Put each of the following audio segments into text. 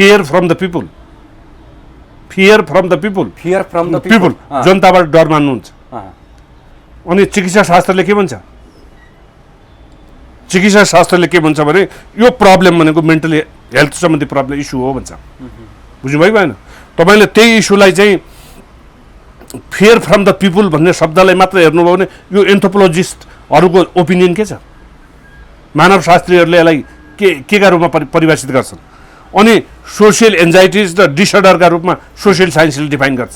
Fear from the people, fear from the people, fear from the people, जनताबाट डर मान्नुहुन्छ। अनि चिकित्सा शास्त्रले के भन्छ? चिकित्सा शास्त्रले के भन्छ भने यो प्रब्लम भनेको मेन्टली हेल्थ सम्बन्धी प्रब्लम इस्यु हो भन्छ। बुझ्नुभयो भएन? तपाईँले त्यही इस्युलाई चाहिँ फियर फ्रम द पिपुल भन्ने शब्दलाई मात्र हेर्नुभयो भने यो एन्थ्रोपोलोजिस्टहरूको ओपिनियन के छ? मानवशास्त्रीहरूले यसलाई केका रूपमा परिभाषित गर्छन्। अनि सोसियल एन्जाइटिज र डिसअर्डरका रूपमा सोसियल साइन्सले डिफाइन गर्छ।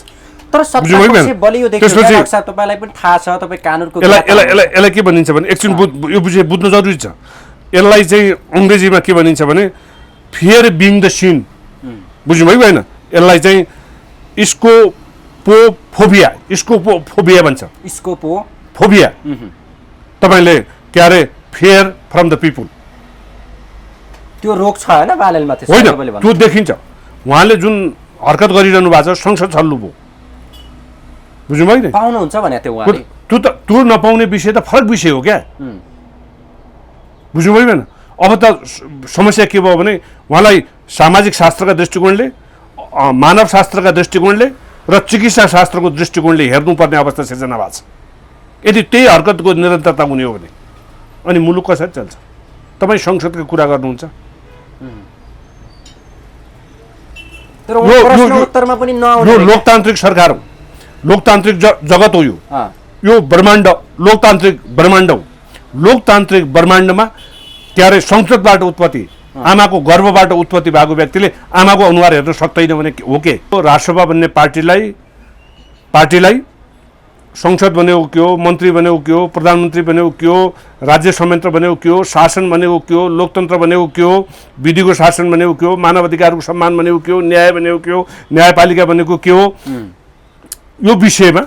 तर सत्तापक्ष बलियो देखिन्छ तपाईलाई पनि थाहा छ, तपाईँ कानुनको यसलाई के भनिन्छ भने एकछिन यो बुझ्नु जरुरी छ। यसलाई चाहिँ अङ्ग्रेजीमा के भनिन्छ भने फियर बिङ द सिन। बुझ्नुभयो भएन? यसलाई चाहिँ स्कोपोफोबिया भन्छ। स्कोपोफोबिया तपाईँले के अरे फियर फ्रम द पिपुल त्यो रोग छ हैन बालेलमा? होइन, त्यो देखिन्छ। उहाँले जुन हरकत गरिरहनु भएको छ संसद छल्नु भयो। बुझ्नुभयो नि? पाउनुहुन्छ भने त्यो नपाउने विषय त फरक विषय हो क्या। बुझ्नुभयो भएन? अब त समस्या के भयो भने उहाँलाई सामाजिक शास्त्रका दृष्टिकोणले, मानव शास्त्रका दृष्टिकोणले र चिकित्सा शास्त्रको दृष्टिकोणले हेर्नुपर्ने अवस्था सिर्जना भएको छ। यदि त्यही हरकतको निरन्तरता हुने हो भने अनि मुलुक कसरी चल्छ? तपाईँ संसदको कुरा गर्नुहुन्छ। तर प्रश्नोत्तरमा पनि यो लोकतान्त्रिक सरकार हो, लोकतान्त्रिक जगत हो। यो ब्रह्माण्ड लोकतान्त्रिक ब्रह्माण्ड हो। लोकतान्त्रिक ब्रह्माण्डमा के अरे संसदबाट उत्पत्ति, आमाको गर्भबाट उत्पत्ति भएको व्यक्तिले आमाको अनुहार हेर्न सक्दैन भने हो के? राष्ट्रसभा भन्ने पार्टीलाई संसद बनेको के हो, मन्त्री बनेको के हो, प्रधानमन्त्री बनेको के हो, राज्य संयन्त्र बनेको के हो, शासन बनेको के हो, लोकतन्त्र बनेको के हो, विधिको शासन बनेको के हो, मानव अधिकारको सम्मान बनेको के हो, न्याय बनेको के हो, न्यायपालिका बनेको के हो, यो विषयमा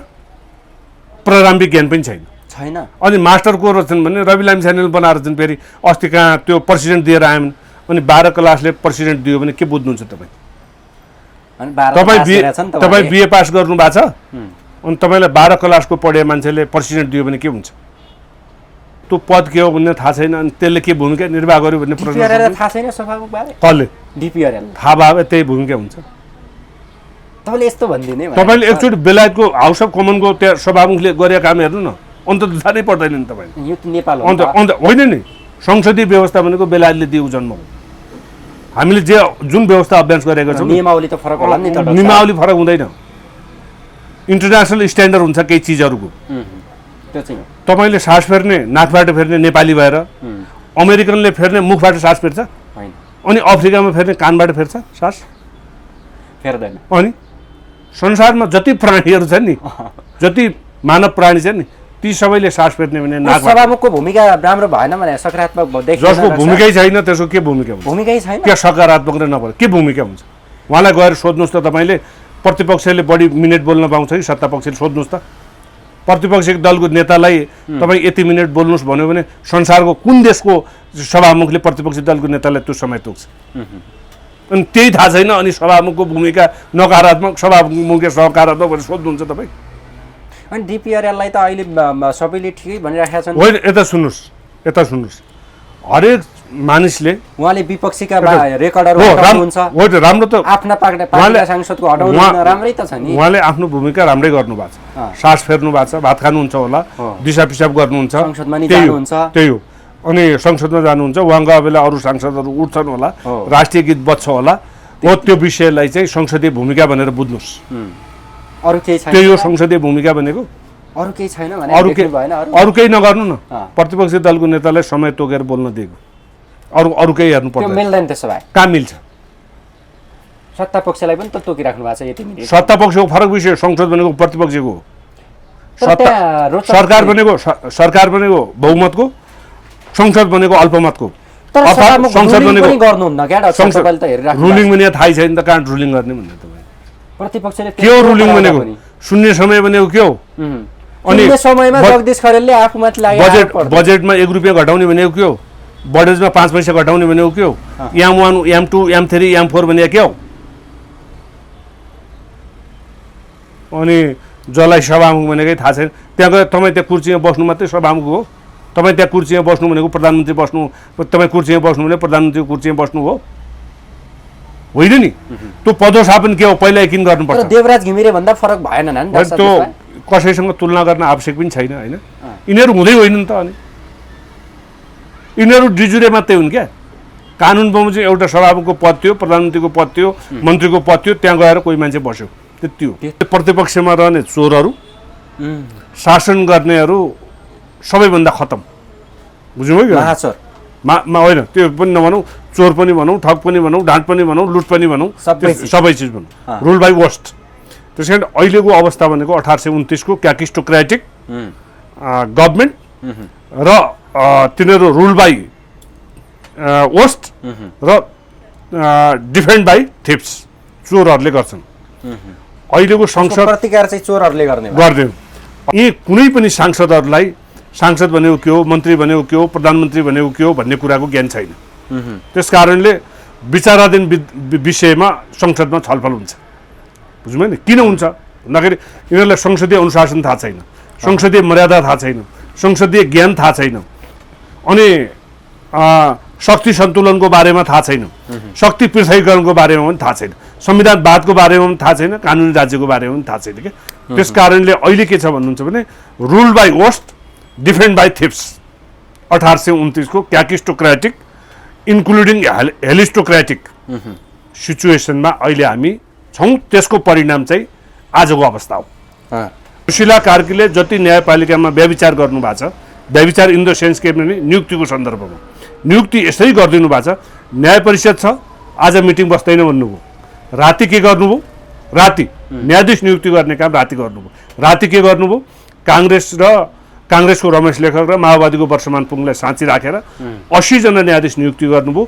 प्रारम्भिक ज्ञान पनि छैन। अनि मास्टर को रहेछन् भने रवि लामी छानेले बनाएर चाहिँ फेरि अस्ति कहाँ त्यो प्रेसिडेन्ट दिएर आएन। अनि 12 क्लासले प्रेसिडेन्ट दियो भने के बुझ्नुहुन्छ तपाईँ? तपाईँ बिए पास गर्नु भएको छ अनि तपाईँलाई 12 क्लासको पढे मान्छेले प्रेसिडेन्ट दियो भने के हुन्छ? त्यो पद के हो भन्ने थाहा छैन। अनि त्यसले के भूमिका निर्वाह गर्यो भन्ने प्रश्न थाहा छैन। सभामुख बारे कसले डिपिआरएल थाहा भयो त्यही भूमिका हुन्छ। तपाईँले यस्तो भनिदिने तपाईँले एकचोटि बेलायतको हाउस अफ कमनको त्यहाँ सभामुखले गरेका काम हेर्नु न, अन्त थाहै पर्दैन नि तपाईँले। यो नेपाल अन्त होइन नि, संसदीय व्यवस्था भनेको बेलायतले दिएको जन्म हो। हामीले जुन व्यवस्था अभ्यास गरेका छौँ नियमावली त फरक होला नि। नियमावली फरक हुँदैन, इन्टरनेसनल स्ट्यान्डर्ड हुन्छ केही चिजहरूको। तपाईँले सास फेर्ने नाकबाट फेर्ने नेपाली भएर अमेरिकनले फेर्ने मुखबाट सास फेर्छ, अनि अफ्रिकामा फेर्ने कानबाट फेर्छ सास फेर्दैन। अनि संसारमा जति प्राणीहरू छन् नि, जति मानव प्राणी छन् नि, ती सबैले सास फेर्ने भने सभामुखको भूमिका राम्रो भएन भने सकारात्मक देखिन्छ। जसको भूमिकै छैन त्यसको के भूमिका हुन्छ? भूमिकै छैन, के सकारात्मक र नभए के भूमिका हुन्छ? उहाँलाई गएर सोध्नुहोस् त। तपाईँले प्रतिपक्षले बढी मिनेट बोल्न पाउँछ कि सत्तापक्षले? सोध्नुहोस् त। प्रतिपक्षको दलको नेतालाई तपाईँ यति मिनेट बोल्नुहोस् भन्यो भने संसारको कुन देशको सभामुखले प्रतिपक्षी दलको नेतालाई त्यो समय तोक्छ? अनि त्यही थाहा छैन। अनि सभामुखको भूमिका नकारात्मक, सभामुखको सकारात्मक भनेर सोध्नुहुन्छ तपाईँ? अनि डिपिआरएललाई त अहिले सबैले ठिकै भनिराखेका छन्। होइन, यता सुन्नुहोस्। हरेक मानिसले उहाँले विपक्षीका रेकर्डहरू हटाउनुहुन्छ। हो त राम्रो त, आफ्ना पार्टीका सांसदको हटाउनु राम्रै त छ नि। उहाँले आफ्नो भूमिका राम्रै गर्नु भएको छ। सास फेर्नु भएको छ, भात खानुहुन्छ होला, दिशा पिसाब गर्नुहुन्छ, संसदमा नि जानुहुन्छ। त्यही हो। अनि संसदमा जानुहुन्छ, उहाँको बेला अरू सांसदहरू उठ्छन् होला, राष्ट्रिय गीत बज्छ होला, हो त्यो विषयलाई चाहिँ संसदीय भूमिका भनेर बुझ्नुहोस्। अरू केही छैन, त्यही हो संसदीय भूमिका भनेको। अरू केही छैन भने अरू केही नगर्नु न। प्रतिपक्षी दलको नेतालाई समय तोकेर बोल्न दिएको, अरू केही हेर्नु पर्दैन। मिल्दैन त्यसो भए? कहाँ मिल्छ? सत्तापक्षलाई पनि त तोकिराख्नु भएको छ यति मिनेट। सत्तापक्षको फरक विषय, संसद भनेको प्रतिपक्षको हो, सरकार भनेको बहुमतको, संसद भनेको अल्पमतको। संसद भनेको गर्नुहुन्न क्या तपाईँले त हेरिराख्नु। रुलिङ भने थाहै छैन त, कहाँ रुलिङ गर्ने भन्ने तपाईँ? प्रतिपक्षले के हो रुलिङ भनेको? शून्य समय भनेको के हो? अनि समयमा जगदीश खरेलले आफूमाथि लागेको बजेटमा 1 रुपियाँ घटाउने भनेको के हो? बजेटमा 5 पैसा घटाउने भनेको के हो? M1 M2 M3 M4 भनेको के हो? अनि जसलाई सभामुख भनेकै थाहा छैन, त्यहाँ गएर तपाईँ त्यहाँ कुर्सीमा बस्नु मात्रै सभामुख हो? तपाईँ त्यहाँ कुर्सीमा बस्नु भनेको प्रधानमन्त्री बस्नु, तपाईँ कुर्सीमा बस्नु भने प्रधानमन्त्रीको कुर्सीमा बस्नु हो? होइन नि त्यो पदोसापन के हो पहिला किन तर गर्नुपर्छ देवराज घिमिरे भन्दा फरक भएन नि डाक्टर साहब त्यो त्यसमा? कसैसँग तुलना गर्न आवश्यक पनि छैन होइन यिनीहरू हुँदै होइनन् त अनि यिनीहरू डिजुरे मात्रै हुन् क्या कानुन बमोजिम एउटा सभामुखको पद थियो प्रधानमन्त्रीको पद थियो मन्त्रीको पद थियो त्यहाँ गएर कोही मान्छे बस्यो त्यति हो प्रतिपक्षमा रहने चोरहरू शासन गर्नेहरू सबैभन्दा खतम बुझ्नुभयो कि महाचोर होइन त्यो पनि नभनौँ चोर पनि भनौँ ठग पनि भनौँ ढाँट पनि भनौँ लुट पनि भनौँ सबै चिज भनौँ रुल बाई वर्स्ट त्यस कारण अहिलेको अवस्था भनेको 1829 को क्याकिस्टोक्रेटिक गभर्मेन्ट र तिनीहरू रुल बाई वर्स्ट र डिफेन्ड बाई थिप्स चोरहरूले गर्छन् अहिलेको संसद प्रतिकार चाहिँ चोरहरूले गर्दैन यी कुनै पनि सांसद भनेको के हो मन्त्री भनेको के हो प्रधानमन्त्री भनेको के हो भन्ने कुराको ज्ञान छैन त्यस कारणले विचाराधीन विषयमा संसदमा छलफल हुन्छ बुझ्नुभयो नि किन हुन्छ भन्दाखेरि यिनीहरूलाई संसदीय अनुशासन थाहा छैन संसदीय मर्यादा थाहा छैन संसदीय ज्ञान थाहा छैन अनि शक्ति सन्तुलनको बारेमा थाहा छैन शक्ति पृथकीकरणको बारेमा पनि थाहा छैन संविधानवादको बारेमा पनि थाहा छैन कानुनी राज्यको बारेमा पनि थाहा छैन क्या त्यस कारणले अहिले के छ भन्नुहुन्छ भने rule by worst defend by thieves 1829 को क्याकिस्टोक्रेटिक इन्क्लुडिङ हेलिस्टोक्रेटिक सिचुएसनमा अहिले हामी छौँ त्यसको परिणाम चाहिँ आजको अवस्था हो सुशीला कार्कीले जति न्यायपालिकामा व्यभिचार गर्नुभएको छ व्यभिचार इन द सेन्स के भने नियुक्तिको सन्दर्भमा नियुक्ति यसै गरिदिनु भएको छ न्याय परिषद छ आज मिटिङ बस्दैन भन्नुभयो राति के गर्नुभयो राति न्यायाधीश नियुक्ति गर्ने काम राति गर्नुभयो राति के गर्नुभयो काङ्ग्रेसको रमेश लेखक र माओवादीको वर्षमान पुङलाई साँची राखेर 80 जना न्यायाधीश नियुक्ति गर्नुभयो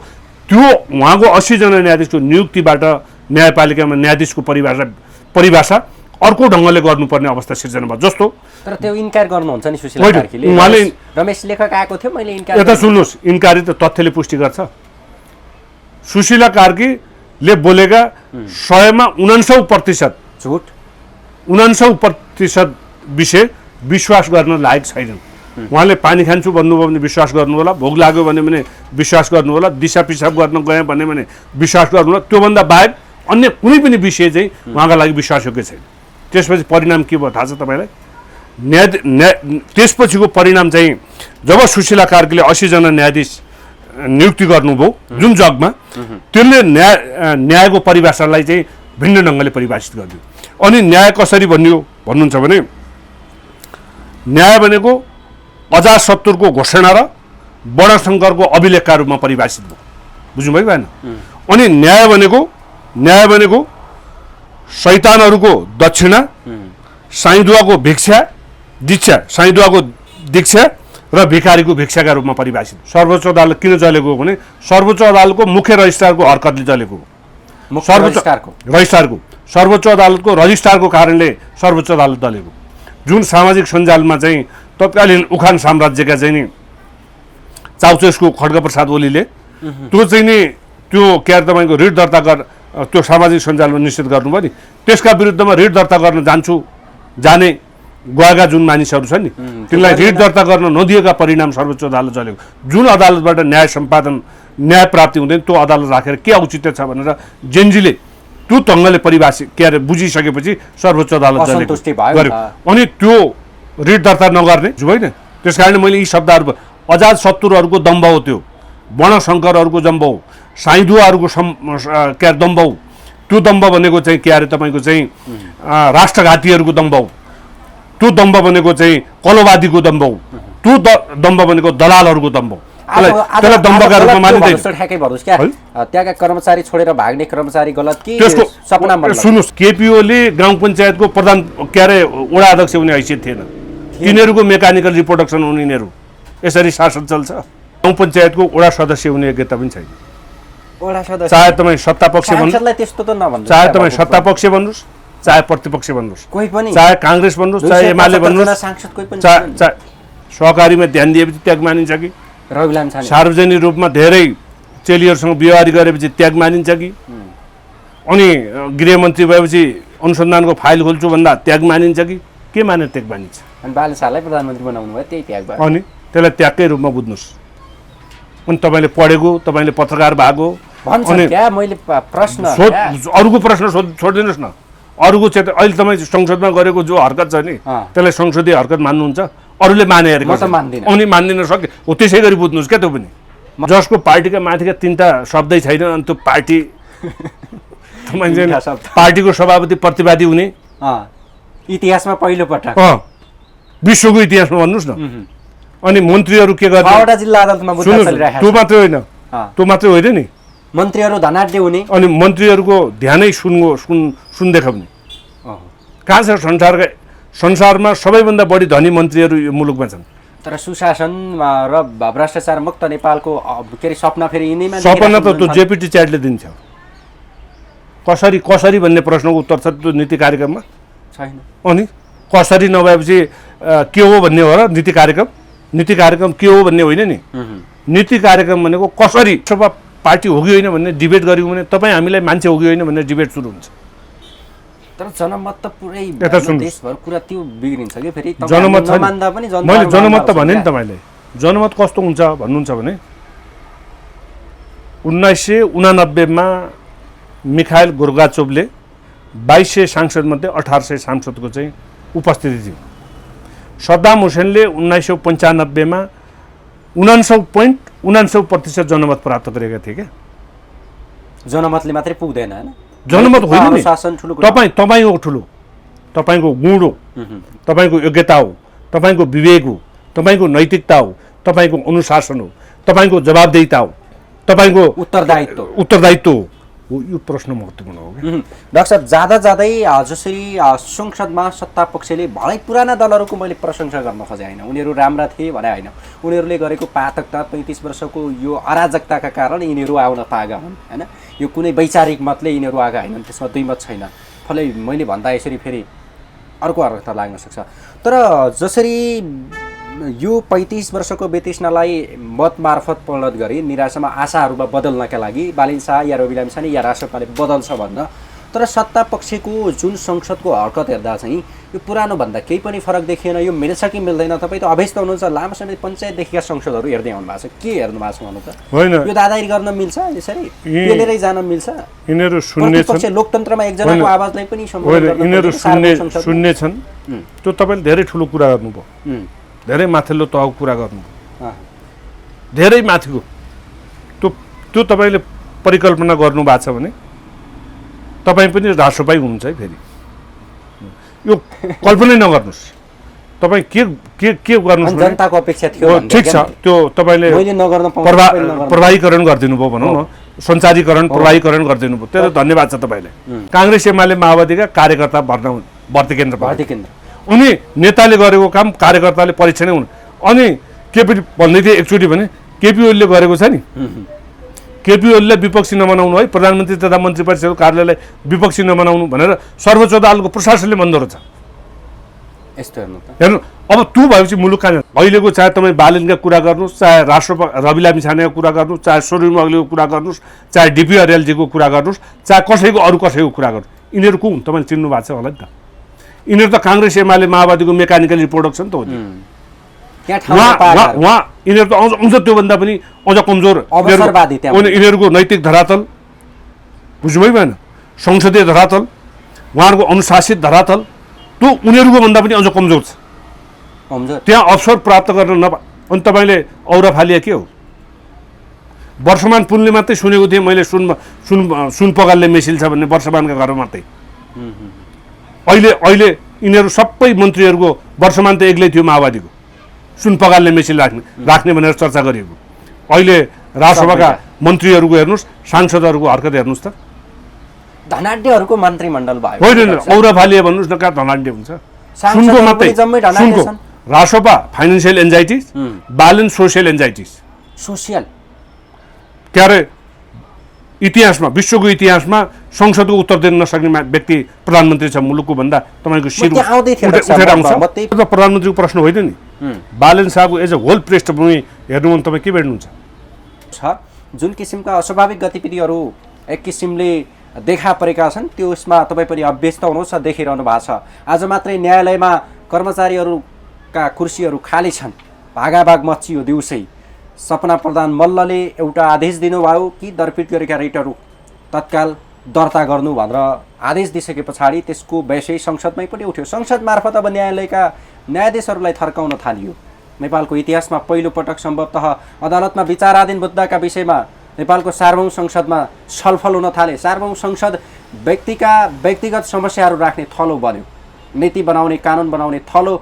त्यो उहाँको 80 जना न्यायाधीशको नियुक्तिबाट न्यायपालिकामा न्यायाधीशको परिभाषा अर्को ढङ्गले गर्नुपर्ने अवस्था सिर्जना भयो जस्तो तर त्यो इन्कार गर्नुहुन्छ नि सुशीला कार्कीले उहाँले रमेश लेखक आएको थियो मैले इन्कार यता सुन्नुहोस् इन्कारी त तथ्यले पुष्टि गर्छ सुशीला कार्कीले बोलेका 100 मा 49% झुट 49% विषय विश्वास गर्न लायक छैनन् उहाँले पानी खान्छु भन्नुभयो भने विश्वास गर्नु होला भोग लाग्यो भने विश्वास गर्नु होला दिशा पिसाब गर्न गए भने विश्वास गर्नु होला त्योभन्दा बाहेक अन्य कुनै पनि विषय चाहिँ उहाँका लागि विश्वासयोग्य छैन त्यसपछि परिणाम के भयो थाहा छ तपाईँलाई त्यसपछिको परिणाम चाहिँ जब सुशीला कार्कीले 80 जना न्यायाधीश नियुक्ति गर्नुभयो जुन जगमा त्यसले न्यायको परिभाषालाई चाहिँ भिन्न ढङ्गले परिभाषित गरिदियो अनि न्याय कसरी भन्नुहुन्छ भने न्याय भनेको अजातशत्रुको घोषणा र वर्णशङ्करको अभिलेखका रूपमा परिभाषित भयो बुझ्नुभयो भएन अनि न्याय भनेको शैतानहरूको दक्षिणा साईदुवाको दीक्षा र भिखारीको भिक्षाका रूपमा परिभाषित सर्वोच्च अदालत किन जलेको भने सर्वोच्च अदालतको मुख्य रजिस्ट्रारको हरकतले जलेको सर्वोच्च अदालतको रजिस्ट्रारको कारणले सर्वोच्च अदालत जलेको जुन सामाजिक सञ्जालमा चाहिँ तत्कालीन उखान साम्राज्यका चाहिँ नि चाउचेसको खड्गप्रसाद ओलीले त्यो चाहिँ नि त्यो के अरे तपाईँको रिट दर्ता त्यो सामाजिक सञ्जालमा निश्चित गर्नुभयो नि त्यसका विरुद्धमा रिट दर्ता गर्न जाने गएका जुन मानिसहरू छन् नि तिनलाई रिट दर्ता गर्न नदिएका परिणाम सर्वोच्च अदालत जलेको जुन अदालतबाट न्याय सम्पादन न्याय प्राप्ति हुँदैन त्यो अदालत राखेर के औचित्य छ भनेर जेनजीले त्यो ढङ्गले परिभाषित के अरे बुझिसकेपछि सर्वोच्च अदालत जलेको गर्यो अनि त्यो रिट दर्ता नगर्ने होइन त्यस कारण मैले यी शब्दहरू अजातशत्रुहरूको दम्भ हो त्यो वर्णशङ्करहरूको दम्भ हो साईदुवाहरूको के अरे दम्भ हो त्यो दम्भ भनेको चाहिँ के अरे तपाईँको चाहिँ राष्ट्रघातीहरूको दम्भ हो त्यो दम्भ भनेको चाहिँ कलोवादीको दम्भ हो त्यो दम्भ भनेको दलालहरूको दम्भ हो त्यसलाई दम्भका रूपमा मानिँदैन त्यहाँका कर्मचारी छोडेर भाग्ने कर्मचारी गलत कि सपना सुन्नुहोस् केपिओले गाउँ पञ्चायतको प्रधान के अरे वडा अध्यक्ष हुने हैसियत थिएन तिनीहरूको मेकानिकल रिप्रोडक्सन हुने यिनीहरू यसरी शासन चल्छ गाउँ पञ्चायतको वडा सदस्य हुने योग्यता पनि छैन चाहे तपाईँ सत्तापक्ष भन्नुहोस् चाहे तपाईँ सत्तापक्ष भन्नुहोस् चाहे प्रतिपक्ष भन्नुहोस् कोही पनि चाहे काङ्ग्रेस भन्नुहोस् चाहे एमाले भन्नुहोस् चाहे सहकारीमा ध्यान दिएपछि त्याग मानिन्छ कि सार्वजनिक रूपमा धेरै चेलीहरूसँग व्यवहार गरेपछि त्याग मानिन्छ कि अनि गृहमन्त्री भएपछि अनुसन्धानको फाइल खोल्छु भन्दा त्याग मानिन्छ कि के मानेर त्याग मानिन्छ अनि बालशालाई प्रधानमन्त्री बनाउनु भयो त्यही त्याग भयो अनि त्यसलाई त्यागकै रूपमा बुझ्नुहोस् अनि तपाईँले पढेको तपाईँले पत्रकार भएको भन्छन् क्या मैले प्रश्न अरूको प्रश्न छोडिदिनुहोस् न। अरूको क्षेत्र अहिले तपाईँ संसदमा गरेको जो हरकत छ नि त्यसलाई संसदीय हरकत मान्नुहुन्छ? अरूले माने हेरेको अनि मान्दिन सक्यो हो, त्यसै गरी बुझ्नुहोस् क्या त्यो पनि। जसको पार्टीका माथिका 3टा शब्दै छैन अनि त्यो पार्टी पार्टीको सभापति प्रतिवादी हुने इतिहासमा पहिलो पटक विश्वको इतिहासमा भन्नुहोस् न। अनि मन्त्रीहरू के गर्छ? 5वटा जिल्ला अदालतमा मुद्दा चलिरहेको छ। त्यो मात्रै होइन, त्यो मात्रै होइन नि, मन्त्रीहरू धनाढ्य हुने अनि मन्त्रीहरूको ध्यानै सुन देखाउने। कहाँ छ संसारमा सबैभन्दा बढी धनी मन्त्रीहरू यो मुलुकमा छन्। तर सुशासन र भ्रष्टाचार मुक्त नेपालको के अरे सपना फेरि यिनैमा सपना त त्यो जेपीटी च्याटले दिन्छ। कसरी भन्ने प्रश्नको उत्तर छ त्यो नीति कार्यक्रममा छैन। अनि कसरी नभएपछि के हो भन्ने हो र नीति कार्यक्रम? नीति कार्यक्रम के हो भन्ने होइन नि। नीति कार्यक्रम भनेको कसरी सभा पार्टी हो कि होइन भन्ने डिबेट गर्यौँ भने तपाईँ हामीलाई मान्छे हो कि होइन भन्ने डिबेट सुरु हुन्छ। तर जनमत त पुरै देशभर कुरा त्यो बिग्रिन्छ कि फेरि जनमत नमान्दा पनि मैले जनमत त भने नि तपाईँलाई। जनमत कस्तो हुन्छ भन्नुहुन्छ भने 1989 मा मिखाइल गोर्बाचोभले 2200 सांसदमध्ये 1800 सांसदको चाहिँ उपस्थिति थियो। सद्दाम हुसेनले 1995 मा 99.99% जनमत प्राप्त गरेका थिए क्या। जनमतले मात्रै पुग्दैन हैन, जनमत होइन नि, शासन ठुलो तपाईँ हो ठुलो, तपाईँको गुण हो, तपाईँको योग्यता हो, तपाईँको विवेक हो, तपाईँको नैतिकता हो, तपाईँको अनुशासन हो, तपाईँको जवाबदेहिता हो, तपाईँको उत्तरदायित्व हो। यो प्रश्न महत्त्वपूर्ण हो कि डाक्टर साहब। जाँदा जाँदै जसरी संसदमा सत्ता पक्षले भलै पुराना दलहरूको मैले प्रशंसा गर्न खोजे होइन, उनीहरू राम्रा थिए भने होइन, उनीहरूले गरेको पातकता 35 वर्षको यो अराजकताका कारण यिनीहरू आउन पाएका हुन् होइन। यो कुनै वैचारिक मतले यिनीहरू आएका होइनन्, त्यसमा दुई मत छैन। फलै मैले भन्दा यसरी फेरि अर्को अर्थ लाग्न सक्छ। तर जसरी यो 35 वर्षको वितृष्णालाई मत मार्फत परिणत गरी निराशामा आशाहरूमा बदल्नका लागि बालिन शाह या रवि लामिछाने या राष्ट्रपाले बदल्छ भन्न, तर सत्ता पक्षको जुन संसदको हरकत हेर्दा चाहिँ यो पुरानो भन्दा केही पनि फरक देखिएन। यो मिल्छ कि मिल्दैन? तपाईँ त अभ्यस्त हुनुहुन्छ, लामो समय पञ्चायतदेखिका संसदहरू हेर्दै आउनु भएको छ, के हेर्नु भएको छ भन्नु त? होइन, यो दादागिरी गर्न मिल्छ? यसरी पेलेरै जान मिल्छ? यिनीहरू सुन्ने छन्, लोकतन्त्रमा एकजनाको आवाजलाई पनि यिनीहरू सुन्ने छन्। त्यो तपाईँले धेरै ठुलो कुरा गर्नुभयो, धेरै माथिल्लो तहको कुरा गर्नुभयो, धेरै माथिको। त्यो तपाईँले परिकल्पना गर्नु भएको छ भने तपाईँ पनि राष्ट्रपाई हुनुहुन्छ है। फेरि यो कल्पनै नगर्नुहोस्। तपाईँ के गर्नुहोस्, जनताको अपेक्षा थियो, ठिक छ, त्यो तपाईँले प्रभावीकरण गरिदिनु भयो भनौँ न, सञ्चारीकरण प्रभावीकरण गरिदिनु भयो, त्यो धन्यवाद छ तपाईँलाई। काङ्ग्रेस एमाले माओवादीका कार्यकर्ता भर्ती केन्द्र उनी नेताले गरेको काम कार्यकर्ताले परीक्षणै हुनु। अनि केपी भन्दै थिए एकचोटि भने केपी ओलीले गरेको छ नि, केपी ओलीलाई विपक्षी नबनाउनु है, प्रधानमन्त्री तथा मन्त्री परिषदको कार्यालयलाई विपक्षी नबनाउनु भनेर सर्वोच्च अदालतको प्रशासनले भन्दो रहेछ। यस्तो हेर्नु, अब त्यो भएपछि मुलुक कहाँ? अहिलेको चाहे तपाईँ बालिनका कुरा गर्नुहोस्, चाहे रवि लामिछानेको कुरा गर्नुहोस्, चाहे सोरेन मगलीको कुरा गर्नुहोस्, चाहे डिपी अर्यालजीको कुरा गर्नुहोस्, चाहे अरू कसैको कुरा गर्नुहोस्, यिनीहरू को हुन् तपाईँले चिन्नु भएको छ होला नि त? यिनीहरू त काङ्ग्रेस एमाले माओवादीको मेकानिकल रिप्रोडक्सन त हो नि। यिनीहरू त अझ त्योभन्दा पनि अझ कमजोर यिनीहरूको नैतिक धरातल बुझ्नुभयो भएन? संसदीय धरातल, उहाँहरूको अनुशासित धरातल त्यो उनीहरूको भन्दा पनि अझ कमजोर छ। त्यहाँ अवसर प्राप्त गर्न अनि तपाईँले औरा फालिया के हो? वर्षमान पुनले मात्रै सुनेको थिएँ मैले, सुन पगालले मिसिल छ भन्ने वर्षमानका घरमा मात्रै। अहिले यिनीहरू सबै मन्त्रीहरूको वर्षमान त एक्लै थियो माओवादीको, सुन पगालले मेसिल राख्ने भनेर चर्चा गरिएको। अहिले राष्ट्रसभाका मन्त्रीहरूको हेर्नुहोस्, सांसदहरूको हरकत हेर्नुहोस् त। धनाढ्यहरूको मन्त्रीमण्डल भयो होइन, औरा फालिया भन्नुहोस् न, कहाँ धनाढ्य हुन्छ? सुनको मात्रै, सुनको राष्ट्रसभा फाइनेन्सियल एन्जाइटिज, बालन सोसियल एन्जाइटिज। सोसियल क्या अरे इतिहासमा, विश्वको इतिहासमा संसदको उत्तर दिन नसक्ने व्यक्ति प्रधानमन्त्री छ मुलुकको भन्दा तपाईँको शिर उठेर आउँछ। प्रधानमन्त्रीको प्रश्न होइन नि। बालन शाहको एज अ होल पृष्ठभूमि हेर्नु भने तपाईँ के भेट्नुहुन्छ? जुन किसिमका अस्वाभाविक गतिविधिहरू एक किसिमले देखा परेका छन् त्यसमा तपाईँ पनि अभ्यस्त हुनुहुन्छ, देखिरहनु भएको छ। आज मात्रै न्यायालयमा कर्मचारीहरूका कुर्सीहरू खाली छन्, भागाभाग मचियो दिउँसै। सपना प्रधान मल्लले एउटा आदेश दिनुभयो कि दरपिट गरेका रिटहरू तत्काल दर्ता गर्नु भनेर आदेश दिइसके पछाडि त्यसको विषय संसदमै पनि उठ्यो। संसद मार्फत अब न्यायालयका न्यायाधीशहरूलाई थर्काउन थालियो। नेपालको इतिहासमा पहिलो पटक सम्भवतः अदालतमा विचाराधीन मुद्दाका विषयमा नेपालको सार्वभौम संसदमा छलफल हुन थाले। सार्वभौम संसद व्यक्तिगत समस्याहरू राख्ने थलो बन्यो। नीति बनाउने, कानुन बनाउने थलो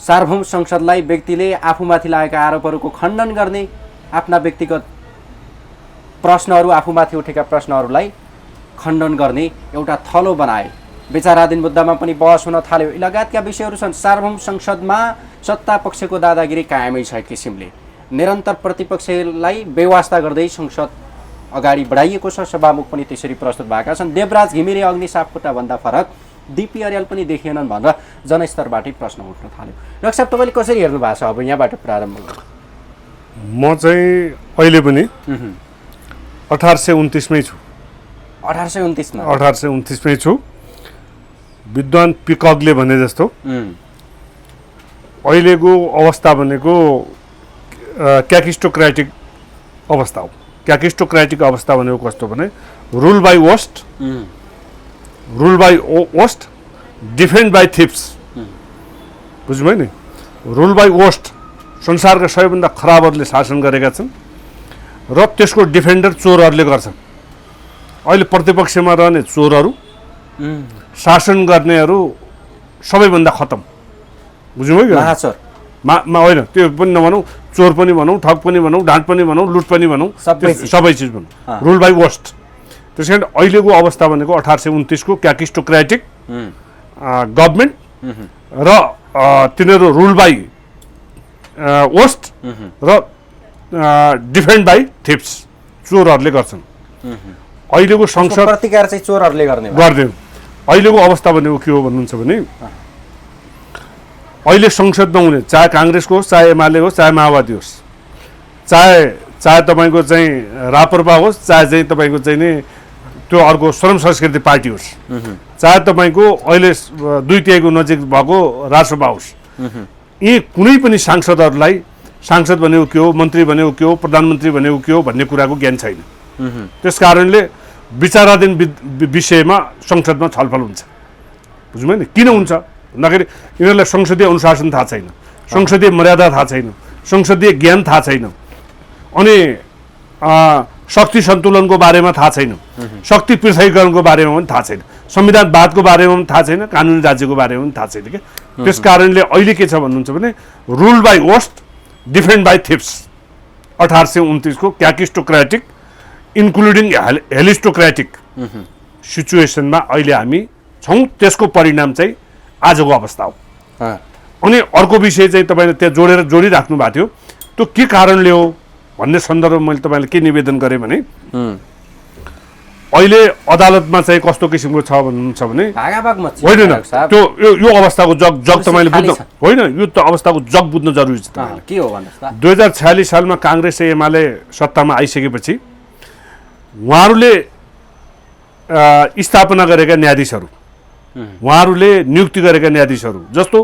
सार्वभौम संसदलाई व्यक्तिले आफूमाथि लागेका आरोपहरूको खण्डन गर्ने, आफ्ना व्यक्तिगत प्रश्नहरू, आफूमाथि उठेका प्रश्नहरूलाई खण्डन गर्ने एउटा थलो बनाए। विचाराधीन मुद्दामा पनि बहस हुन थाल्यो। लगायतका विषयहरू छन्। सार्वभौम संसदमा सत्ता पक्षको दादागिरी कायमै छ। एक किसिमले निरन्तर प्रतिपक्षलाई बेवास्ता गर्दै संसद अगाडि बढाइएको छ। सभामुख पनि त्यसरी प्रस्तुत भएका छन्। देवराज घिमिरे अग्नि सापकोटाभन्दा फरक डिपी अर्याल पनि देखिएनन् भनेर जनस्तरबाटै प्रश्न उठ्न थाल्यो। डाक्टर साहब, तपाईँले कसरी हेर्नु भएको छ? अब यहाँबाट प्रारम्भ गर्नु। म चाहिँ अहिले पनि 1829 मै छु। 1829 मै छु। विद्वान पिकगले भने जस्तो अहिलेको अवस्था भनेको क्याकिस्टोक्रेटिक अवस्था हो। क्याकिस्टोक्रेटिक अवस्था भनेको कस्तो भने rule by worst, defend by thieves. बुझ्नुभयो नि? रुल बाई वोस्ट, संसारका सबैभन्दा खराबहरूले शासन गरेका छन् र त्यसको डिफेन्डर चोरहरूले गर्छन्। अहिले प्रतिपक्षमा रहने चोरहरू, शासन गर्नेहरू सबैभन्दा खतम। बुझ्नुभयो कि महाचोर होइन, त्यो पनि नभनौँ, चोर पनि भनौँ, ठग पनि भनौँ, डाँट पनि भनौँ, लुट पनि भनौँ, सबै चिज भनौँ। Rule by worst. त्यस कारण अहिलेको अवस्था भनेको 1829 को क्याकिस्टोक्रेटिक गभर्मेन्ट र तिनीहरू रुल बाई वोस्ट र डिफेन्ड बाई थिप्स, चोरहरूले गर्छन्। अहिलेको संसद प्रतिकार चाहिँ चोरहरूले गर्दैन। अहिलेको अवस्था भनेको के हो भन्नुहुन्छ भने अहिले संसदमा हुने, चाहे काङ्ग्रेसको होस्, चाहे एमाले होस्, चाहे माओवादी होस्, चाहे तपाईँको चाहिँ राप्रपा होस्, चाहे चाहिँ तपाईँको चाहिँ नि त्यो अर्को श्रम संस्कृति पार्टी होस्, चाहे तपाईँको अहिले 2/3 नजिक भएको राजसभा होस्, यी कुनै पनि सांसदहरूलाई सांसद भनेको के हो, मन्त्री भनेको के हो, प्रधानमन्त्री भनेको के हो भन्ने कुराको ज्ञान छैन। त्यस कारणले विचाराधीन विषयमा संसदमा छलफल हुन्छ। बुझ्नुभयो नि? किन हुन्छ भन्दाखेरि यिनीहरूलाई संसदीय अनुशासन थाहा छैन, संसदीय मर्यादा थाहा छैन, संसदीय ज्ञान थाहा छैन, अनि शक्ति सन्तुलनको बारेमा थाहा छैन, शक्ति पृथकीकरणको बारेमा पनि थाहा छैन, संविधानवादको बारेमा पनि थाहा छैन, कानुनी राज्यको बारेमा पनि थाहा छैन क्या। त्यस कारणले अहिले के छ भन्नुहुन्छ भने rule by worst, defend by thieves, 1829 को क्याकिस्टोक्रेटिक इन्क्लुडिङ हेलिस्टोक्रेटिक सिचुएसनमा अहिले हामी छौँ। त्यसको परिणाम चाहिँ आजको अवस्था हो। अनि अर्को विषय चाहिँ तपाईँले त्यहाँ जोडिराख्नु भएको थियो, त्यो के कारणले हो भन्ने सन्दर्भमा मैले तपाईँलाई के निवेदन गरेँ भने अहिले अदालतमा चाहिँ कस्तो किसिमको छ भन्नुहुन्छ भने होइन, त्यो यो अवस्थाको जग तपाईँले बुझ्नु होइन, यो त अवस्थाको जग बुझ्न जरुरी छ। के हो भन्नुहोस् त? 2046 सालमा काङ्ग्रेस र एमाले सत्तामा आइसकेपछि उहाँहरूले स्थापना गरेका न्यायाधीशहरू, उहाँहरूले नियुक्ति गरेका न्यायाधीशहरू, जस्तो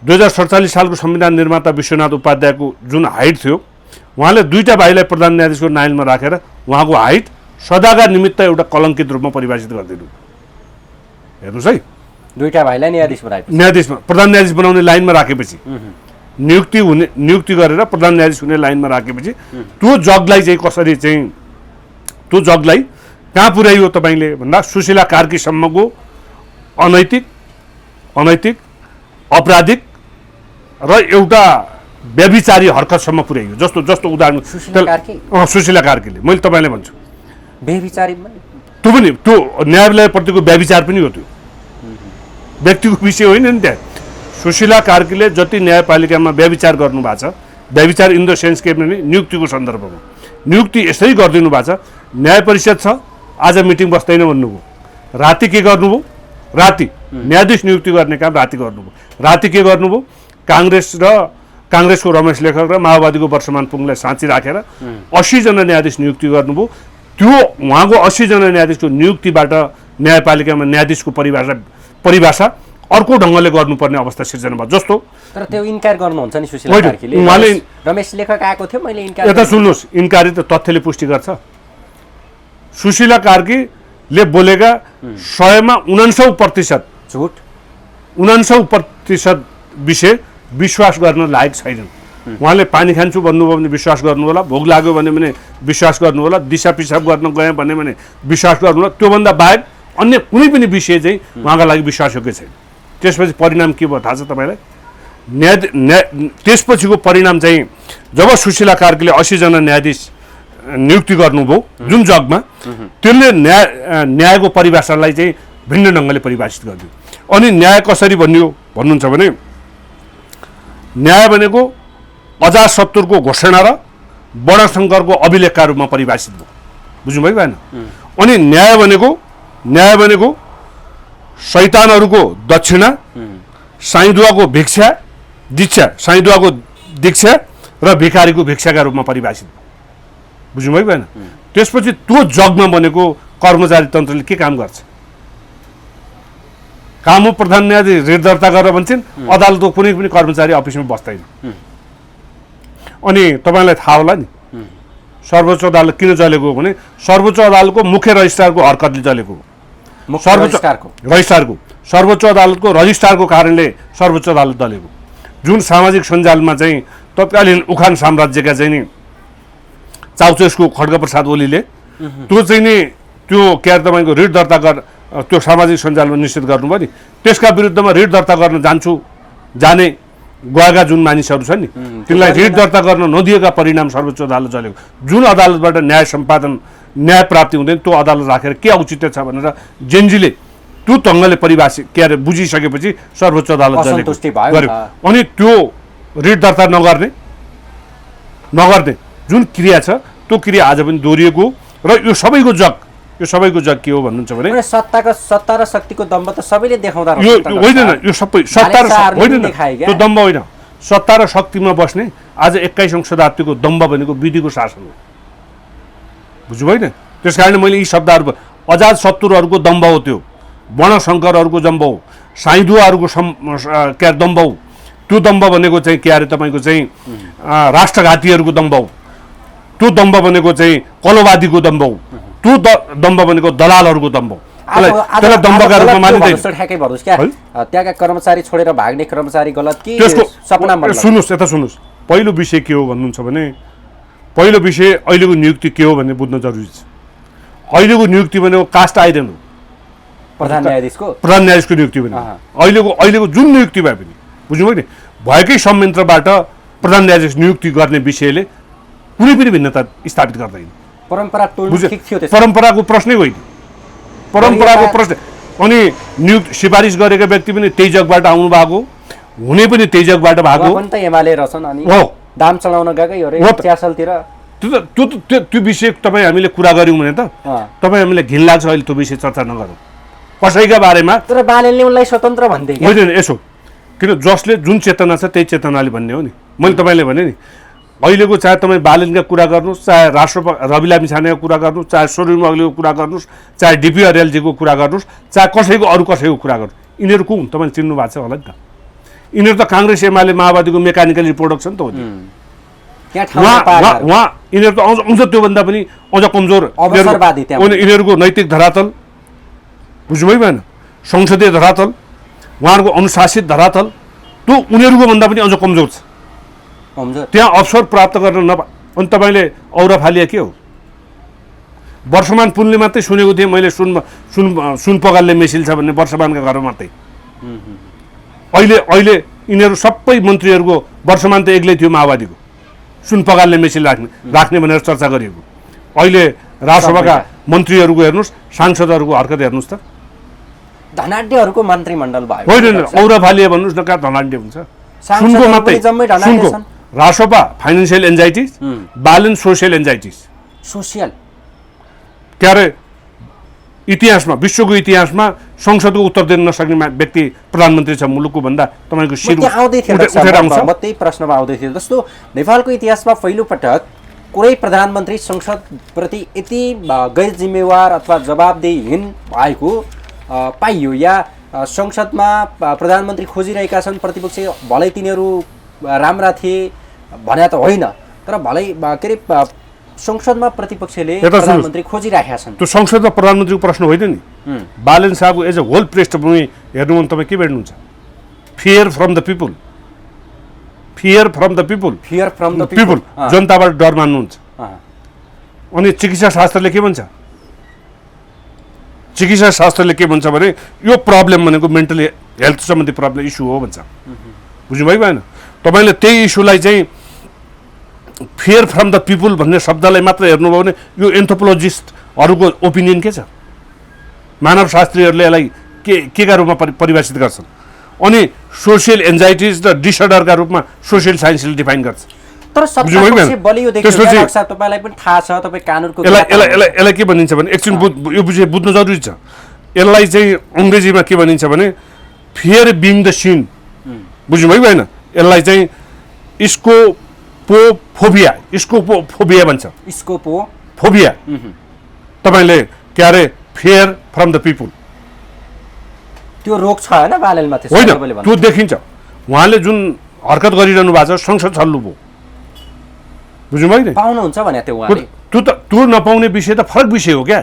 2047 सालको संविधान निर्माता विश्वनाथ उपाध्यायको जुन हाइट थियो, उहाँले दुईटा भाइलाई प्रधान न्यायाधीशको नाइलमा राखेर उहाँको हाइट सदाका निमित्त एउटा कलङ्कित रूपमा परिभाषित गरिदिनु। हेर्नुहोस् है, दुईटा भाइलाई न्यायाधीशमा प्रधान न्यायाधीश बनाउने लाइनमा राखेपछि, नियुक्ति गरेर प्रधान न्यायाधीश हुने लाइनमा राखेपछि त्यो जगलाई चाहिँ कसरी चाहिँ त्यो जगलाई कहाँ पुर्याइयो तपाईँले भन्दा सुशीला कार्कीसम्मको अनैतिक अपराधिक र एउटा व्यभिचारी हरकतसम्म पुर्याइयो। जस्तो उदाहरण सुशीला कार्कीले, मैले तपाईँलाई भन्छु व्यभिचारी त्यो पनि, त्यो न्यायालयप्रतिको व्यभिचार पनि हो, त्यो व्यक्तिको विषय होइन नि। त्यहाँ सुशीला कार्कीले जति न्यायपालिकामा व्यभिचार गर्नुभएको छ, व्यभिचार इन द सेन्स के भने नियुक्तिको सन्दर्भमा नियुक्ति यसरी गरिदिनु भएको छ। न्याय परिषद छ, आज मिटिङ बस्दैन भन्नुभयो, राति के गर्नुभयो, राति न्यायाधीश नियुक्ति गर्ने काम राति गर्नुभयो। राति के गर्नुभयो, काङ्ग्रेसको रमेश लेखक र माओवादीको वर्षमान पुङलाई साँची राखेर 80 जना न्यायाधीश नियुक्ति गर्नुभयो। त्यो उहाँको 80 जना न्यायाधीशको नियुक्तिबाट न्यायपालिकामा न्यायाधीशको परिभाषा अर्को ढङ्गले गर्नुपर्ने अवस्था सिर्जना भयो। जस्तो तर त्यो इन्कार गर्नुहुन्छ नि सुशीला होइन, कार्कीले। उहाँले- रमेश लेखक आएको थियो, मैले इन्कार यता सुन्नुहोस्, इन्कारी त तथ्यले पुष्टि गर्छ। सुशीला कार्कीले बोलेका 100मा 49% झुट 49% विषय विश्वास गर्न लायक छैनन्। उहाँले पानी खान्छु भन्नुभयो भने विश्वास गर्नु होला, भोक लाग्यो भने विश्वास गर्नु होला, दिशा पिसाब गर्न गएँ भने विश्वास गर्नु होला। त्योभन्दा बाहेक अन्य कुनै पनि विषय चाहिँ उहाँका लागि विश्वासयोग्य छैन। त्यसपछि परिणाम के भयो थाहा छ तपाईँलाई? त्यसपछिको परिणाम चाहिँ जब सुशीला कार्कीले 80 जना न्यायाधीश नियुक्ति गर्नुभयो जुन जगमा, त्यसले न्यायको परिभाषालाई चाहिँ भिन्न ढङ्गले परिभाषित गरिदियो। अनि न्याय कसरी भन्नुहुन्छ भने न्याय भनेको अजातशत्रुको घोषणा र वर्णशङ्करको अभिलेखका रूपमा परिभाषित भयो। बुझ्नुभयो भएन? अनि न्याय भनेको शैतानहरूको दक्षिणा, साईदुवाको दीक्षा र भिखारीको भिक्षाका रूपमा परिभाषित भयो। बुझ्नुभयो भएन? त्यसपछि त्यो जगमा बनेको कर्मचारी तन्त्रले के काम गर्छ? काम प्रधान न्यायाधीश रिट दर्ता गरेर भन्छन्, अदालतको कुनै पनि कर्मचारी अफिसमा बस्दैन। अनि तपाईँलाई थाहा होला नि सर्वोच्च अदालत किन चलेको हो भने सर्वोच्च अदालतको मुख्य रजिस्ट्रारको हरकतले चलेको हो। सर्वोच्च अदालतको रजिस्ट्रारको कारणले सर्वोच्च अदालत चलेको। जुन सामाजिक सञ्जालमा चाहिँ तत्कालीन उखान साम्राज्यका चाहिँ नि चाउचेसको खड्गप्रसाद ओलीले त्यो चाहिँ नि त्यो के अरे तपाईँको रिट दर्ता त्यो सामाजिक सञ्जालमा निषेध गर्नुभयो नि, त्यसका विरुद्धमा रिट दर्ता गर्न जाने गएका जुन मानिसहरू छन् नि तिनलाई रिट दर्ता गर्न नदिएका परिणाम सर्वोच्च अदालत चलेको। जुन अदालतबाट न्याय प्राप्ति हुँदैन त्यो अदालत राखेर के औचित्य छ भनेर जेनजीले त्यो ढङ्गले परिभाषित के अरे बुझिसकेपछि सर्वोच्च अदालत गर्यो। अनि त्यो रिट दर्ता नगर्ने जुन क्रिया छ त्यो क्रिया आज पनि दोहोरिएको र यो सबैको जग के हो भन्नुहुन्छ भने सत्ता र शक्तिको दम्भ त सबैले देखाउँदा होइन। यो सबै सत्ता र होइन, त्यो दम्भ होइन। सत्ता र शक्तिमा बस्ने आज 21औं शताब्दीको दम्भ भनेको विधिको शासन हो। बुझ्नुभयो नि? त्यस कारण मैले यी शब्दहरू अजात शत्रुहरूको दम्भ हो, त्यो वर्णशङ्करहरूको दम्भ हो, साईदुवाहरूको के अरे दम्भ हो। त्यो दम्भ भनेको चाहिँ के अरे तपाईँको चाहिँ राष्ट्रघातीहरूको दम्भ हो। त्यो दम्भ भनेको चाहिँ कलोवादीको दम्भ हो। त्यो दम्भ भनेको दलालहरूको दम्भ हो। त्यसलाई दम्भका रूपमा मानिँदैन। त्यहाँका कर्मचारी छोडेर भाग्ने कर्मचारी गलत कि सपना? सुन्नुहोस्, पहिलो विषय के हो भन्नुहुन्छ भने पहिलो विषय अहिलेको नियुक्ति के हो भन्ने बुझ्न जरुरी छ। अहिलेको नियुक्ति भनेको कास्ट आइडेन्ट हो। प्रधान न्यायाधीशको नियुक्ति भने अहिलेको जुन नियुक्ति भए पनि बुझ्नुभयो नि, भएकै संयन्त्रबाट प्रधान न्यायाधीश नियुक्ति गर्ने विषयले कुनै पनि भिन्नता स्थापित गर्दैन। परम्पराको प्रश्नै होइन, परम्पराको प्रश्न। अनि नियुक्ति सिफारिस गरेका व्यक्ति पनि त्यही जगबाट आउनु भएको, हुने पनि त्यही जगबाट भएको हो। दाम चलाउन गएकै च्यासलतिर त्यो विषय तपाईँ हामीले कुरा गऱ्यौँ भने त तपाईँ हामीलाई घिन लाग्छ अहिले त्यो विषय चर्चा नगरौँ कसैका बारेमा। तर बालेनले उनलाई स्वतन्त्र भन्थे होइन, यसो किन जसले जुन चेतना छ त्यही चेतनाले भन्ने हो नि। मैले तपाईँले भने नि अहिलेको चाहे तपाईँ बालेनका कुरा गर्नुहोस्, चाहे राष्ट्रपा रवि लामिछानेको कुरा गर्नुहोस्, चाहे सोरेन मोग्लीको कुरा गर्नुहोस्, चाहे डिपी अर्यालजीको कुरा गर्नुहोस्, चाहे अरू कसैको कुरा गर्नुहोस्, यिनीहरू को हुन् तपाईँले चिन्नु भएको छ होला नि त। यिनीहरू त काङ्ग्रेस एमाले माओवादीको मेकानिकल रिप्रोडक्सन त हो नि। यिनीहरू त अझ त्योभन्दा पनि अझ कमजोर यिनीहरूको नैतिक धरातल बुझ्नुभयो भएन, संसदीय धरातल, उहाँहरूको अनुशासित धरातल त्यो उनीहरूको भन्दा पनि अझ कमजोर छ। त्यहाँ अवसर प्राप्त गर्न अनि तपाईँले औरा फालिया के हो? वर्षमान पुनले मात्रै सुनेको थिएँ मैले, सुन पगालले मेसिल छ भन्ने वर्षमानका घरमा मात्रै। अहिले यिनीहरू सबै मन्त्रीहरूको वर्षमान त एक्लै थियो माओवादीको, सुन पगालले मेसिल राख्ने भनेर चर्चा गरिएको। अहिले राजसभाका मन्त्रीहरूको हेर्नुहोस्, सांसदहरूको हरकत हेर्नुहोस् त। धनाढ्यहरूको मन्त्रीमण्डल भयो होइन, औरा फालिया भन्नुहोस् न, कहाँ धनाढ्य हुन्छ? सुनको मात्रै, सुनको राजसभा फाइनेन्सियल एन्जाइटिज, बालेन सोसियल एन्जाइटिज। सोसियल के अरे इतिहासमा, विश्वको इतिहासमा संसदको उत्तर दिन नसक्ने व्यक्ति प्रधानमन्त्री छ मुलुकको भन्दा तपाईँको शिर उठेर आउँछ। म त्यही प्रश्नमा आउँदै थियो। जस्तो नेपालको इतिहासमा पहिलोपटक कुनै प्रधानमन्त्री संसदप्रति यति गैर जिम्मेवार अथवा जवाबदेहीहीन भएको पाइयो, या संसदमा प्रधानमन्त्री खोजिरहेका छन्, प्रतिपक्ष भलै तिनीहरू राम्रा थिए भने त होइन, तर भलै के अरे संसदमा प्रतिपक्षले प्रधानमन्त्री खोजिरहेका छन्। त्यो संसदमा प्रधानमन्त्रीको प्रश्न होइन नि, बालेन साहबको एज अ होल पृष्ठभूमि हेर्नु भने तपाईँ के भेट्नुहुन्छ? Fear from the people, fear from the people, fear from the people, जनताबाट डर मान्नुहुन्छ। अनि चिकित्सा शास्त्रले के भन्छ? चिकित्सा शास्त्रले के भन्छ भने यो प्रब्लम भनेको मेन्टली हेल्थ सम्बन्धी प्रब्लम इस्यु हो भन्छ। बुझ्नुभयो भएन? तपाईँले त्यही इस्युलाई चाहिँ फियर फ्रम द पिपुल भन्ने शब्दलाई मात्र हेर्नुभयो भने यो एन्थ्रोपोलोजिस्टहरूको ओपिनियन के छ? मानवशास्त्रीहरूले यसलाई केका रूपमा परिभाषित गर्छन्। अनि सोसियल एन्जाइटिज र डिसअर्डरका रूपमा सोसियल साइन्सले डिफाइन गर्छ। तर सत्तापक्ष बलियो देखियो साहब, तपाईलाई पनि थाहा छ, तपाईँ कानुनको यसलाई के भनिन्छ भने एकछिन यो विषय बुझ्नु जरुरी छ। यसलाई चाहिँ अङ्ग्रेजीमा के भनिन्छ भने फियर बिङ द सिन। बुझ्नुभयो भएन? यसलाई चाहिँ स्कोपोफोबिया, स्कोपोफोबिया भन्छ। स्कोपोफोबिया तपाईँले के अरे फियर फ्रम द पिपुल, त्यो रोग छ होइन बालेनमा? होइन, त्यो देखिन्छ। उहाँले जुन हरकत गरिरहनु भएको छ संसद छल्नु भयो। बुझ्नुभयो नि? पाउनुहुन्छ भने त्यो नपाउने विषय त फरक विषय हो क्या।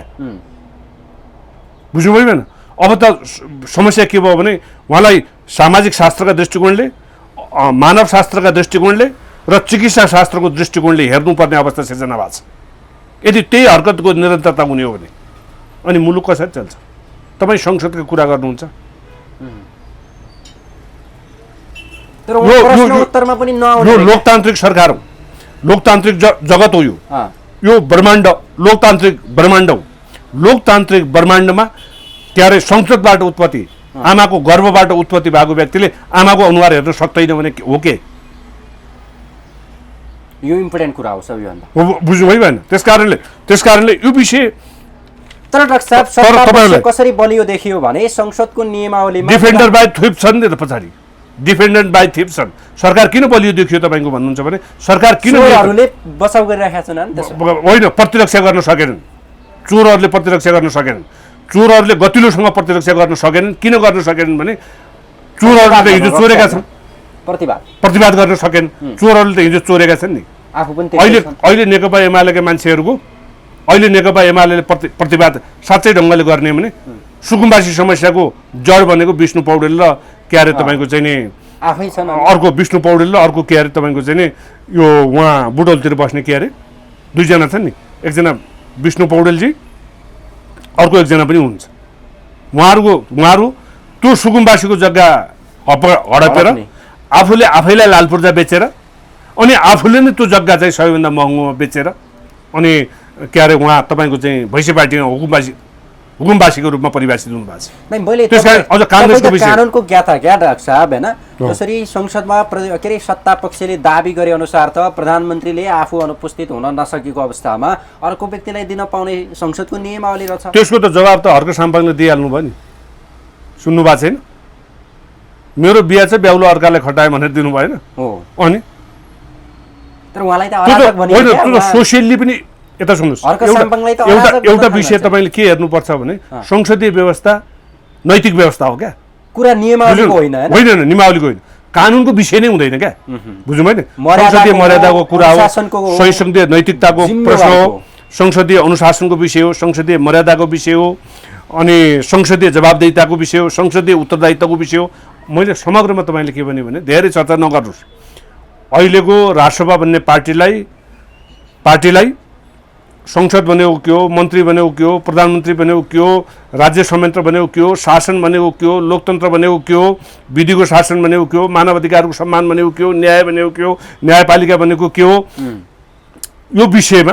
बुझ्नुभयो भएन? अब त समस्या के भयो भने उहाँलाई सामाजिक शास्त्रका दृष्टिकोणले, मानव शास्त्रका दृष्टिकोणले र चिकित्सा शास्त्रको दृष्टिकोणले हेर्नुपर्ने अवस्था सिर्जना भएको छ। यदि त्यही हरकतको निरन्तरता हुने हो भने अनि मुलुक कसरी चल्छ? तपाईँ संसदको कुरा गर्नुहुन्छ, यो लोकतान्त्रिक सरकार हो, लोकतान्त्रिक जगत हो, यो ब्रह्माण्ड लोकतान्त्रिक ब्रह्माण्ड हो। लोकतान्त्रिक ब्रह्माण्डमा के अरे संसदबाट उत्पत्ति, आमाको गर्भबाट उत्पत्ति भएको व्यक्तिले आमाको अनुहार हेर्न सक्दैन भने हो के? यो इम्पोर्टेन्ट कुरा हो सबैभन्दा। बुझ्नुभयो भएन? त्यसकारणले यो विषय तर डाक्टर साहब सत्तापक्ष कसरी बलियो देखियो भने संसदको नियमावलीमा डिफेन्डर बाई थिप छन् नि त पछाडि, डिफेन्डेन्ट बाई थिप छन्। सरकार किन बलियो देखियो तपाईँको भन्नुहुन्छ भने सरकार किन बचाउ गरिरहेका छन्? होइन, प्रतिरक्षा गर्न सकेनन् चोरहरूले, प्रतिरक्षा गर्न सकेनन् चोरहरूले, गतिलोसँग प्रतिरक्षा गर्न सकेनन्। किन गर्न सकेनन् भने चोरहरूले त हिजो चोरेका छन्, प्रतिवाद गर्न सकेन। चोरहरूले त हिजो चोरेका छन् नि। अहिले नेकपा एमालेका मान्छेहरूको, अहिले नेकपा एमाले प्रतिवाद साँच्चै ढङ्गले गर्ने भने सुकुम्बासी समस्याको जड भनेको विष्णु पौडेल र के अरे तपाईँको चाहिँ नि अर्को विष्णु पौडेल र अर्को के अरे तपाईँको चाहिँ नि यो उहाँ बुटोलतिर बस्ने के अरे दुईजना छन् नि, एकजना विष्णु पौडेलजी, अर्को एकजना पनि हुनुहुन्छ। उहाँहरू त्यो सुकुम्बासीको जग्गा हडपेर आफूले आफैलाई लाल पूर्जा बेचेर अनि आफूले नै त्यो जग्गा चाहिँ सबैभन्दा महँगोमा बेचेर अनि के अरे उहाँ तपाईँको चाहिँ भैँसे पार्टीमा हुकुमवासीको रूपमा परिभाषित हुनुभएको छ। कानुनको ज्ञाता क्या डाक्टर साहब होइन? जसरी संसदमा के अरे सत्ता पक्षले दाबी गरे अनुसार त प्रधानमन्त्रीले आफू अनुपस्थित हुन नसकेको अवस्थामा अर्को व्यक्तिलाई दिन पाउने संसदको नियमावली रहेछ। त्यसको त जवाब त हर्क साम्पाङले दिइहाल्नु भयो नि, सुन्नु भएको छैन? मेरो बिहा चाहिँ ब्याउलो अर्कालाई खटाए भनेर दिनु भएन? अनि तर उहाँलाई त अराजक भनियो। सोसियली पनि यता सुन्नुहोस्, एउटा विषय तपाईँले के हेर्नुपर्छ भने संसदीय व्यवस्था नैतिक व्यवस्था हो क्या, कुरा नियमावलीको होइन। होइन, नियमावलीको होइन, कानुनको विषय नै हुँदैन क्या। बुझ्नु भएन? संसदीय मर्यादाको कुरा हो, संसदीय नैतिकताको प्रश्न हो, संसदीय अनुशासनको विषय हो, संसदीय मर्यादाको विषय हो, अनि संसदीय जवाबदेहिताको विषय हो, संसदीय उत्तरदायित्वको विषय हो। मैले समग्रमा तपाईँले के भने धेरै चर्चा नगर्नुहोस्। अहिलेको राष्ट्रसभा भन्ने पार्टीलाई संसद बनेको के हो, मन्त्री बनेको के हो, प्रधानमन्त्री बनेको के हो, राज्य संयन्त्र बनेको के हो, शासन बनेको के हो, लोकतन्त्र बनेको के हो, विधिको शासन बनेको के हो, मानव अधिकारको सम्मान बनेको के हो, न्याय बनेको के हो, न्यायपालिका बनेको के हो, यो विषयमा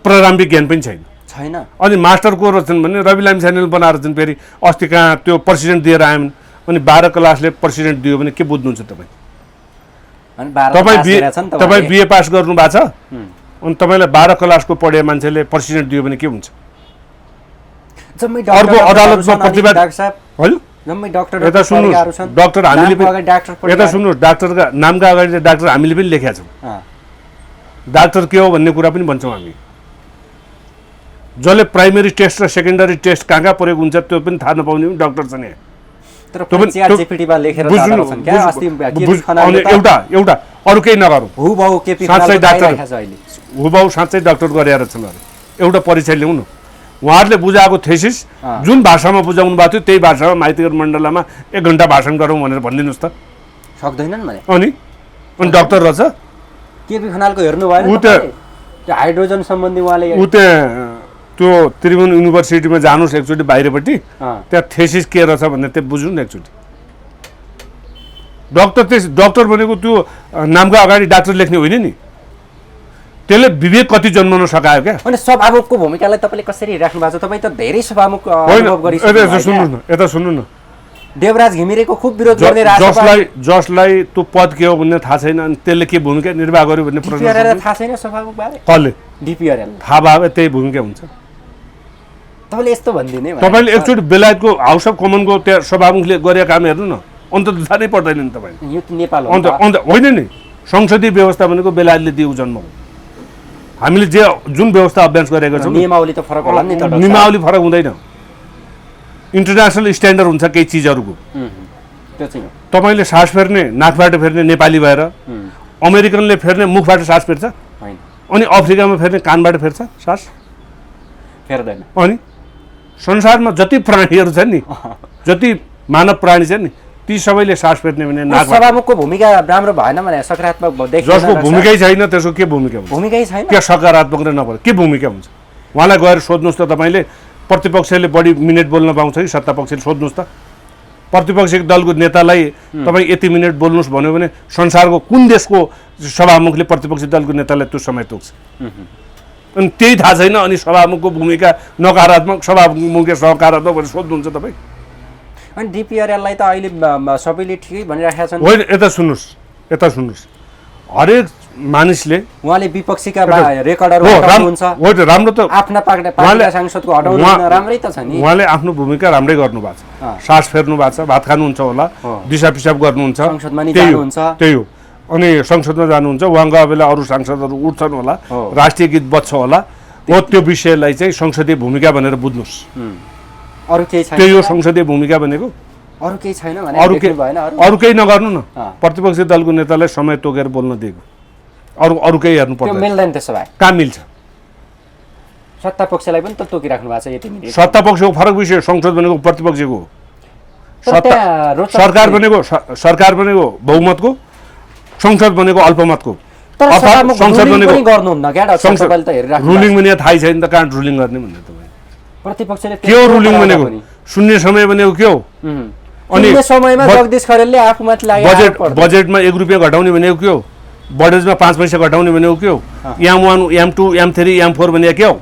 प्रारम्भिक ज्ञान पनि छैन। अनि मास्टर को रहेछन् भने रवि लामी छानेल बनाएर चाहिँ फेरि अस्ति कहाँ त्यो प्रेसिडेन्ट दिएर आएन, अनि 12 क्लासले प्रेसिडेन्ट दियो भने के बुझ्नुहुन्छ तपाईँ? तपाईँ बिए पास गर्नु भएको छ अनि तपाईँलाई 12 क्लासको पढे मान्छेले प्रेसिडेन्ट दियो भने के हुन्छ? अर्को अदालतमा प्रतिवाद यता सुन्नुहोस्, डाक्टर हामीले यता सुन्नुहोस्, डाक्टरका नामका अगाडि डाक्टर हामीले पनि लेखेका छौँ। डाक्टर के हो भन्ने कुरा पनि भन्छौँ हामी। जसले प्राइमेरी टेस्ट र सेकेन्डरी टेस्ट कहाँ कहाँ प्रयोग हुन्छ त्यो पनि थाहा नपाउने पनि डक्टर छ नि। तर च्याट जीपीटीमा लेखेर बुझ्नु छन् क्या अस्ति केपी अनि खनालले त एउटा अरू केही नगरौँ हुबाहु केपी साँच्चै खनालको डाक्टर आइरहेको छ अहिले। हुबाउ साँच्चै डक्टर गरेर छन् अरे एउटा परीक्षा ल्याउनु उहाँहरूले बुझाएको थेसिस जुन भाषामा बुझाउनु भएको थियो त्यही भाषामा माइतीगर मण्डलमा 1 घण्टा भाषण गरौँ भनेर भनिदिनुहोस् त। सक्दैनन् भने अनि डक्टर रहेछ केपी खनालको हेर्नु भएन ऊ तपाईँले? त्यो हाइड्रोजन सम्बन्धी उहाँले ऊ त्यहाँ त्यो त्रिभुवन युनिभर्सिटीमा जानुहोस् एकचोटि बाहिरपट्टि त्यहाँ थेसिस के रहेछ भनेर त्यो बुझ्नु न एकचोटि। डक्टर भनेको त्यो नामको अगाडि डाक्टर लेख्ने होइन नि, त्यसले विवेक कति जन्माउन सकायो क्या। अनि सभामुखको भूमिकालाई तपाईँले कसरी राख्नु भएको छ? तपाईँ त धेरै सभामुख होइन अनुभव गरिसक्नु यता भयो सुन्नु क्या। न, यता सुन्नु न, देवराज घिमिरेको खुब विरोध गर्ने राजसभा जसलाई त्यो पद के हो भन्ने थाहा छैन अनि त्यसले के भूमिका निर्वाह गर्यो भन्ने प्रश्न डिपिआरएल थाहा छैन सभामुख बारे? कसले डिपिआरएल थाहा भयो त्यही भूमिका हुन्छ। तपाईँले यस्तो भनिदिने तपाईँले एकचोटि बेलायतको हाउस अफ कमनको त्यहाँ सभामुखले गरेका काम हेर्नु न, अन्त त थाहा नै पर्दैन नि तपाईँले। यो नेपाल हो अन्त अन्त होइन नि, संसदीय व्यवस्था भनेको बेलायतले दिएको जन्म हो। हामीले जुन व्यवस्था अभ्यास गरेका छौँ नियमावली त फरक होला नि त। नियमावली फरक हुँदैन, इन्टरनेसनल स्ट्यान्डर्ड हुन्छ केही चिजहरूको। त्यो चाहिँ हो। तपाईँले सास फेर्ने नाकबाट फेर्ने नेपाली भएर अमेरिकनले फेर्ने मुखबाट सास फेर्छ होइन, अनि अफ्रिकामा फेर्ने कानबाट फेर्छ सास। फेर्दैन। अनि संसारमा जति प्राणीहरू छन् नि, जति मानव प्राणी छन् नि, ती सबैले सास फेर्ने भने नाकबाट। सभामुखको भूमिका राम्रो भएन भने सकारात्मक देखिएन। जसको भूमिकै छैन त्यसको के भूमिका हुन्छ? भूमिकै छैन। के सकारात्मक र नभएर के भूमिका हुन्छ? उहाँलाई गएर सोध्नुहोस् त, तपाईँले प्रतिपक्षले बढी मिनट बोल्न पाउँछ कि सत्तापक्षले? सोध्नुहोस् त। प्रतिपक्षी दलको नेतालाई तपाईँ यति मिनट बोल्नुहोस् भन्यो भने संसारको कुन देशको सभामुखले प्रतिपक्षी दलको नेतालाई त्यो समय तोक्छ? अनि त्यही थाहा छैन अनि सभामुखको भूमिका नकारात्मक, सभामुखको सकारात्मक भनेर सोध्नुहुन्छ तपाईँ? अनि डिपिआरएललाई त अहिले सबैले ठिकै भनिरहेका छन्। होइन, यता सुन्नुहोस्, हरेक मानिसले उहाँले विपक्षीका रेकर्डहरू हो हटाउनुहुन्छ, राम्रो त आफ्ना पार्टीका सांसदको हटाउनुहुन्छ, राम्रै त छ नि। उहाँले आफ्नो भूमिका राम्रै गर्नु भएको छ। सास फेर्नु भएको छ, भात खानुहुन्छ होला, दिशा पिसाब गर्नुहुन्छ, संसदमा नि जानुहुन्छ। त्यही हो। अनि संसदमा जानुहुन्छ, उहाँको बेला अरू सांसदहरू उठ्छन् होला, राष्ट्रिय गीत बज्छ होला, हो त्यो विषयलाई चाहिँ संसदीय भूमिका भनेर बुझ्नुहोस्। अरू केही छैन। त्यही हो संसदीय भूमिका भनेको। अरू केही छैन भने अरू केही नगर्नु न, प्रतिपक्षी दलको नेतालाई समय तोकेर बोल्न दिएको, अरू केही हेर्नु त्यो पर्दैन। मिल्दैन त्यसो भए। कहाँ मिल्छ? सत्ता पक्षलाई पनि त तोकिराख्नु भएको छ यति मिनट। सत्ता पक्षको फरक विषय, संसद भनेको प्रतिपक्षको हो, तर त्यहाँ रोचक सरकार भनेको बहुमतको, संसद भनेको अल्पमतको। तर अर्थात् संसद रुलिङ भनेको पनि गर्नुहुन्न क्या डाक्टर, तपाईँले त हेरिराख्नु भएको छ। रुलिङ भने थाहै छैन त, कहाँ रुलिङ गर्ने भन्ने तपाईँ? प्रतिपक्षले के हो रुलिङ भनेको? शून्य समय भनेको के हो? अनि समयमा जगदीश खरेलले आफूमाथि लागेको बजेटमा 1 रुपियाँ घटाउने भनेको के हो? बजेटमा 5 पैसा घटाउने भनेको के हो? M1 M2 M3 M4 भनेको के हो?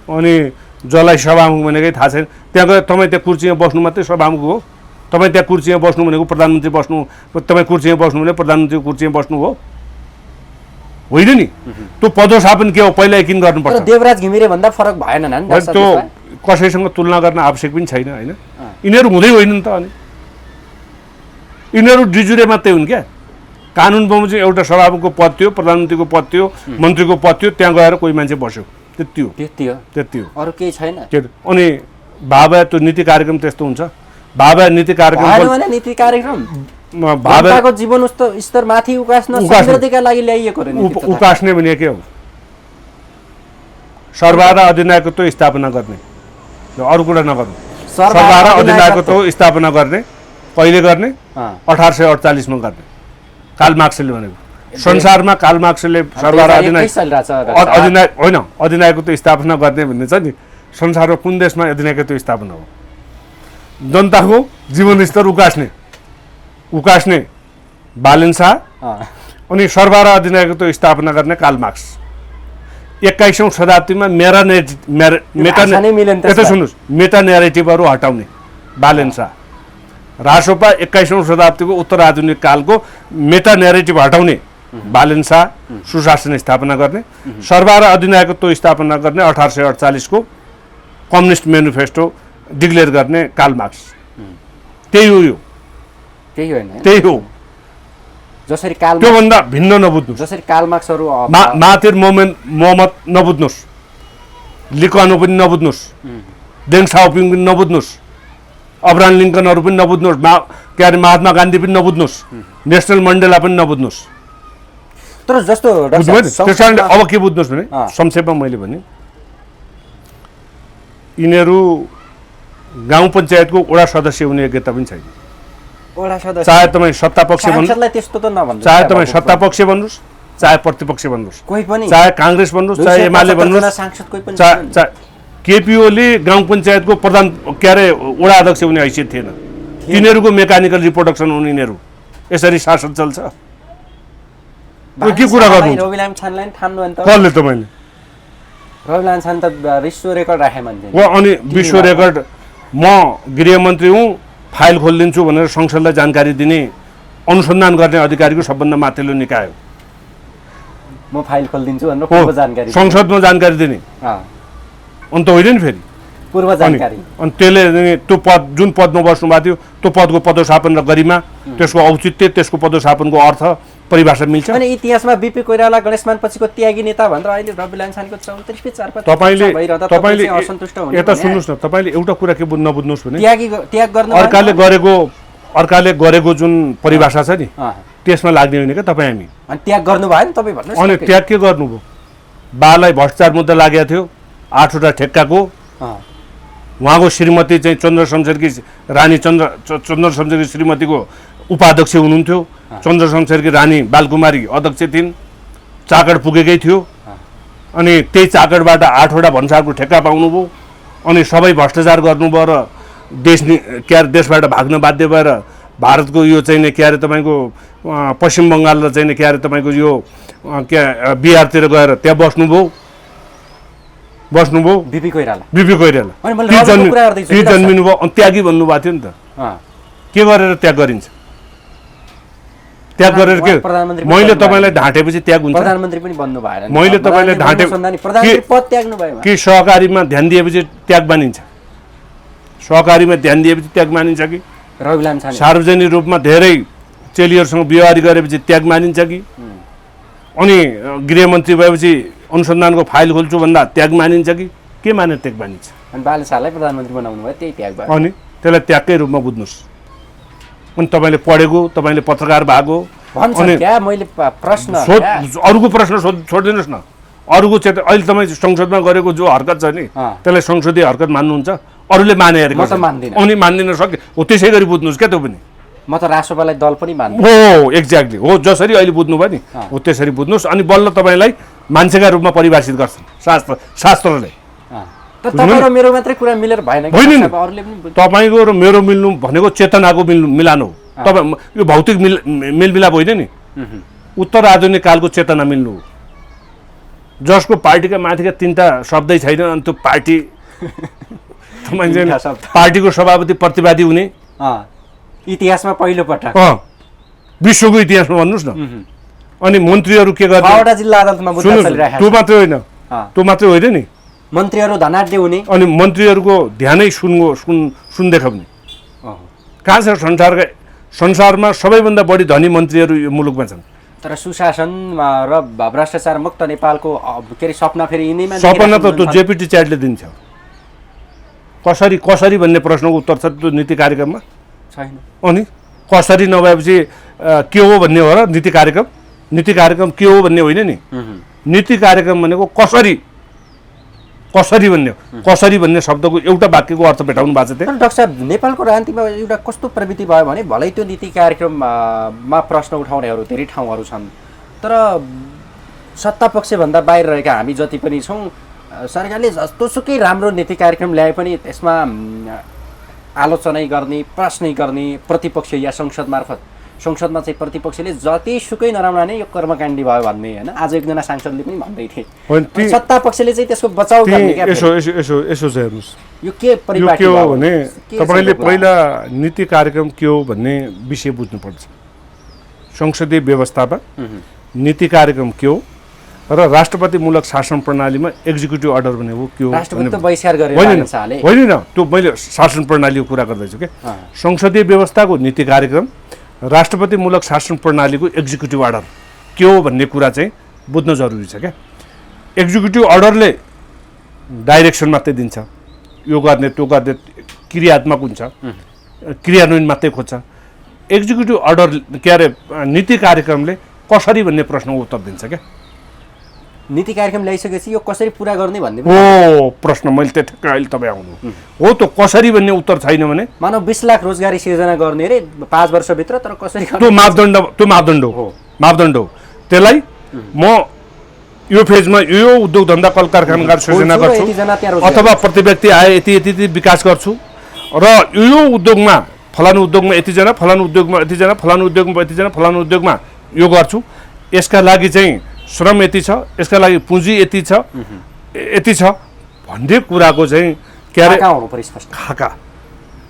अनि जसलाई सभामुख भनेकै थाहा छैन, त्यहाँ गएर तपाईँ त्यहाँ कुर्सीमा बस्नु मात्रै सभामुख हो? तपाईँ त्यहाँ कुर्सीमा बस्नु भनेको प्रधानमन्त्री बस्नु, तपाईँ कुर्सीमा बस्नु भने प्रधानमन्त्रीको कुर्सीमा बस्नु हो? होइन नि, त्यो पदोसापन के हो पहिला यकिन गर्नुपर्छ। तर देवराज घिमिरे भन्दा फरक भएन नि त्यो कसैसँग तुलना गर्न आवश्यक पनि छैन होइन। यिनीहरू हुँदै होइन नि त, अनि यिनीहरू डिजुरे मात्रै हुन् क्या। कानुन बमोजिम एउटा सभामुखको पद थियो, प्रधानमन्त्रीको पद थियो, मन्त्रीको पद थियो, त्यहाँ गएर कोही मान्छे बस्यो, त्यति हो। अरू केही छैन। अनि भावा त्यो नीति कार्यक्रम त्यस्तो हुन्छ। भावा नीति कार्यक्रम भावाको जीवन स्तर माथि उकास्न समृद्धिका लागि ल्याइएको रे नीति। उकास्ने भने के हो? सर्वहारा अधिनायकत्व स्थापना गर्ने, अरू कुरा नगर्नु। सर्वहारा अधिनायकत्व स्थापना गर्ने कहिले गर्ने? 1848 मा गर्ने। कार्ल मार्क्सले भनेको संसारमा कार्ल मार्क्सले सर्वहारा अधिनायकत्व स्थापना गर्ने भन्ने छ नि, संसारमा कुन देशमा अधिनायकत्व स्थापना हो? जनताको जीवन स्तर उकास्ने बालेन शाह, अनि सर्वहारा अधिनायकत्व स्थापना गर्ने कार्ल मार्क्स। 21औं शताब्दीमा मेटा न्यारेटिभहरू हटाउने बालेन शाह। रासोपा 21औं शताब्दीको उत्तर आधुनिक कालको मेटा न्यारेटिभ हटाउने बालेन शाह, सुशासन स्थापना गर्ने, सर्वहारा अधिनायकत्व स्थापना गर्ने 1848 को कम्युनिस्ट मेनिफेस्टो डिक्लेयर गर्ने कार्ल मार्क्स। त्यही हो, यो त्यही होइन, त्यही हो। जसरी काल त्योभन्दा भिन्न नबुझ्नुहोस्। जसरी कार्ल मार्क्सहरू महातिर मोहम्मद नबुझ्नुहोस्, लिकानो पनि नबुझ्नुहोस्, देङ साओपिङ पनि नबुझ्नुहोस्, अब्राहम लिङ्कनहरू पनि नबुझ्नुहोस्, के अरे महात्मा गान्धी पनि नबुझ्नुहोस्, नेसनल मण्डेला पनि नबुझ्नुहोस्। तर जस्तो त्यस कारणले अब के बुझ्नुहोस् भने संक्षेपमा मैले भने यिनीहरू गाउँ पञ्चायतको वडा सदस्य हुने योग्यता पनि छैन। वडा सदस्य चाहे तपाईँ सत्तापक्ष भन्नुहोस्, त्यस्तो त नभन्नु, चाहे तपाईँ सत्तापक्ष भन्नुहोस्, चाहे प्रतिपक्ष भन्नुहोस्, कोही पनि चाहे काङ्ग्रेस भन्नुहोस्, चाहे एमाले भन्नुहोस्, सांसद कोही पनि चाहे केपिओले गाउँ पञ्चायतको प्रधान के अरे वडा अध्यक्ष हुने हैसियत थिएन। तिनीहरूको मेकानिकल रिप्रोडक्सन हुने यिनीहरू यसरी शासन चल्छ। के कुरा गर्नु रविलाम छानलाई ठान्नु अन्त कसले तपाईँले रविलाम छान त विश्व रेकर्ड राखे मान्छे वा अनि विश्व रेकर्ड म गृहमन्त्री हुँ फाइल खोलिदिन्छु भनेर संसदलाई जानकारी दिने अनुसन्धान गर्ने अधिकारीको सबभन्दा माथिल्लो निकाय हो। म फाइल खोलिदिन्छु भनेर पूर्व जानकारी संसदमा जानकारी दिने अन्त होइन नि फेरि पूर्व जानकारी। अनि त्यसले त्यो पद जुन पदमा बस्नु भएको थियो त्यो पदको पदोसापन र गरिमा, त्यसको औचित्य, त्यसको पदोसापनको अर्थ परिभाषा मिल्छ। अनि इतिहासमा बिपी कोइराला गणेशमान पछिको त्यागी नेता भनेर अहिले रविलाम छानको 34 4 तपाईले असन्तुष्ट हुनुहुन्छ। यता सुन्नुहोस् न, तपाईँले एउटा कुरा के नबुझ्नुहोस् भने त्याग गर्नु अर्काले गरेको जुन परिभाषा छ नि त्यसमा लाग्ने होइन क्या तपाईँ हामी। अनि त्याग गर्नु भयो नि तपाईँ भन्नुहोस्। अनि त्याग के गर्नुभयो? बालाई भ्रष्टाचार मुद्दा लागेको थियो 8वटा ठेक्काको, उहाँको श्रीमती चाहिँ चन्द्र शमशेरकी रानी चन्द्र शमशेरकी श्रीमतीको उपाध्यक्ष हुनुहुन्थ्यो, चन्द्र शमशेरकी रानी बालकुमारी अध्यक्ष थिइन्, चाकड पुगेकै थियो। अनि त्यही चाकडबाट 8वटा भन्सारको ठेक्का पाउनुभयो। अनि सबै भ्रष्टाचार गर्नुभयो र देशबाट भाग्न बाध्य भएर भारतको यो चाहिँ के अरे तपाईँको पश्चिम बङ्गाल र चाहिँ के अरे तपाईँको यो बिहारतिर गएर त्यहाँ बस्नुभयो। बिपी कोइराला जन्मिनु भयो। अनि त्यागी भन्नुभएको थियो नि त। के गरेर त्याग गरिन्छ? त्याग गरेर के? मैले तपाईँलाई ढाँटेपछि त्याग हुन्छ? प्रधानमन्त्री पनि बन्नु भएन। मैले तपाईँलाई ढाँटे पद त्याग्नु भयो कि सहकारीमा ध्यान दिएपछि त्याग मानिन्छ? सहकारीमा ध्यान दिएपछि त्याग मानिन्छ कि? रविलाम छाने सार्वजनिक रूपमा धेरै चेलीहरूसँग व्यवहार गरेपछि त्याग मानिन्छ कि? अनि गृहमन्त्री भएपछि अनुसन्धानको फाइल खोल्छु भन्दा त्याग मानिन्छ कि? के माने त्याग मानिन्छ? अनि बालशाहलाई प्रधानमन्त्री बनाउनु भयो, त्यही त्याग भयो। अनि त्यसलाई त्यागकै रूपमा बुझ्नुहोस्। अनि तपाईँले पढेको, तपाईँले पत्रकार भएको, अनि मैले प्रश्न अरूको प्रश्न छोडिदिनुहोस् न। अरूको अहिले तपाईँ संसदमा गरेको जो हरकत छ नि त्यसलाई संसदीय हरकत मान्नुहुन्छ? अरूले माने हेरेको अनि मान्दिन सके हो, त्यसै गरी बुझ्नुहोस् क्या। त्यो पनि म त राष्ट्रपालाई दल पनि मान्छु। हो एक्ज्याक्टली हो, जसरी अहिले बुझ्नु भयो नि हो त्यसरी बुझ्नुहोस्। अनि बल्ल तपाईँलाई मान्छेका रूपमा परिभाषित गर्छन् शास्त्रले। तपाईँ र मेरो मात्रै कुरा मिलेर भएन। तपाईँको र मेरो मिल्नु भनेको चेतनाको मिलान हो। तपाईँ यो भौतिक मेलमिलाप होइन नि, उत्तर आधुनिक कालको चेतना मिल्नु हो। जसको पार्टीका माथिका 3टा शब्दै छैन अनि त्यो पार्टी पार्टीको सभापति प्रतिवादी हुने इतिहासमा पहिलो पटक विश्वको इतिहासमा भन्नुहोस् न। अनि मन्त्रीहरू के गर्ने? 5वटा जिल्ला अदालतमा मुद्दा चलिरहेको छ। त्यो मात्रै होइन नि, मन्त्रीहरू धनाढ्य हुने अनि मन्त्रीहरूको ध्यानै सुन देखाउने। कहाँ छ संसारमा सबैभन्दा बढी धनी मन्त्रीहरू यो मुलुकमा छन्। तर सुशासन र भ्रष्टाचार मुक्त नेपालको के अरे सपना फेरि यिनैमा सपना त त्यो जेपीटी च्याटले दिन्छ। कसरी भन्ने प्रश्नको उत्तर छ त्यो नीति कार्यक्रममा छैन। अनि कसरी नभएपछि के हो भन्ने हो र नीति कार्यक्रम? नीति कार्यक्रम के हो भन्ने होइन नि, नीति कार्यक्रम भनेको कसरी भन्ने शब्दको एउटा वाक्यको अर्थ भेटाउनु भएको छ। त्यहाँ डाक्टर साहब, नेपालको राजनीतिमा एउटा कस्तो प्रवृत्ति भयो भने भलै त्यो नीति कार्यक्रममा प्रश्न उठाउनेहरू धेरै ठाउँहरू छन्, तर सत्तापक्षभन्दा बाहिर रहेका हामी जति पनि छौँ, सरकारले जस्तोसुकै राम्रो नीति कार्यक्रम ल्याए पनि त्यसमा आलोचनै गर्ने, प्रश्नै गर्ने प्रतिपक्ष या संसद मार्फत। संसदमा चाहिँ प्रतिपक्षले जतिसुकै नराम्रो नै यो कर्मकाण्डी भयो भन्ने होइन, आज एकजना सांसदले पनि भन्दै थिए। सत्तापक्षले चाहिँ त्यसको बचाउ गर्ने क्या। यसो चाहिँ हेर्नुहोस्, यो के परिपाटी हो भने तपाईँले पहिला नीति कार्यक्रम के हो भन्ने विषय बुझ्नुपर्छ। संसदीय व्यवस्थामा नीति कार्यक्रम के हो र राष्ट्रपतिमूलक शासन प्रणालीमा एक्जिक्युटिभ अर्डर भनेको के हो? राष्ट्रपति त बहिष्कार गरेर होइन न, त्यो मैले शासन प्रणालीको कुरा गर्दैछु के। संसदीय व्यवस्थाको नीति कार्यक्रम राष्ट्रपतिमूलक शासन प्रणालीको एक्जिक्युटिभ अर्डर के हो भन्ने कुरा चाहिँ बुझ्न जरुरी छ क्या। एक्जिक्युटिभ अर्डरले डाइरेक्सन मात्रै दिन्छ, यो गर्ने त्यो गर्ने, क्रियात्मक हुन्छ, क्रियान्वयन मात्रै खोज्छ। एक्जिक्युटिभ अर्डर के अरे नीति कार्यक्रमले कसरी भन्ने प्रश्नको उत्तर दिन्छ क्या। नीति कार्यक्रम ल्याइसकेपछि यो कसरी पुरा गर्ने भन्ने हो प्रश्न। मैले त्यति अहिले तपाईँ आउनु हो त कसरी भन्ने उत्तर छैन भने मानव 20 लाख रोजगारी सिर्जना गर्ने रे 5 वर्षभित्र, तर कसरी त्यो मापदण्ड हो। त्यसलाई म यो फेजमा यो उद्योग धन्दा कल कारखानाहरू सृजना गर्छु अथवा प्रति व्यक्ति आए यति यति विकास गर्छु र यो उद्योगमा फलानु उद्योगमा यतिजना, फलानु उद्योगमा यतिजना, फलानु उद्योगमा यतिजना, फलानु उद्योगमा यो गर्छु, यसका लागि चाहिँ श्रम यति छ, यसका लागि पुँजी यति छ, यति छ भन्ने कुराको चाहिँ के अरे खाका।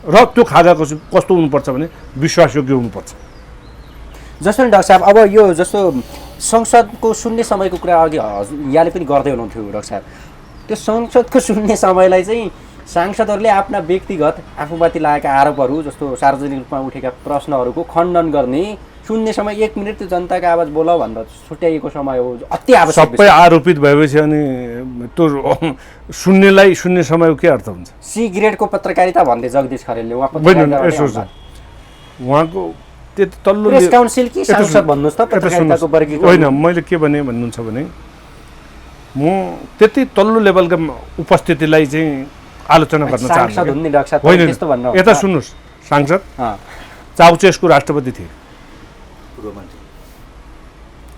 र त्यो खाकाको कस्तो हुनुपर्छ भने विश्वासयोग्य हुनुपर्छ। जस्तो नि डाक्टर साहब, अब यो जस्तो संसदको शून्य समयको कुरा अघि यहाँले पनि गर्दै हुनुहुन्थ्यो डाक्टर साहब, त्यो संसदको शून्य समयलाई चाहिँ सांसदहरूले आफ्ना व्यक्तिगत आफूमाथि लागेका आरोपहरू जस्तो सार्वजनिक रूपमा उठेका प्रश्नहरूको खण्डन गर्ने, शून्य समय 1 मिनट त्यो जनताको आवाज बोलाऊ भन्दा छुट्याइएको समय हो, अति आवश्यक। सबै आरोपित भएपछि अनि त्यो शून्यलाई शून्य समयको के अर्थ हुन्छ? सी ग्रेडको पत्रकारिता भन्दै जगदीश खरेलले उहाँको त्यति तल्लो प्रेस काउन्सिल कि सांसद भन्नुस् त पत्रकारिताको वर्गीकरण होइन। मैले के भने भन्नुहुन्छ भने म त्यति तल्लो लेभलका उपस्थितिलाई चाहिँ आलोचना गर्न चाहन्छु। होइन, यता सुन्नुहोस्, सांसद चाउचेस्कू राष्ट्रपति थिए,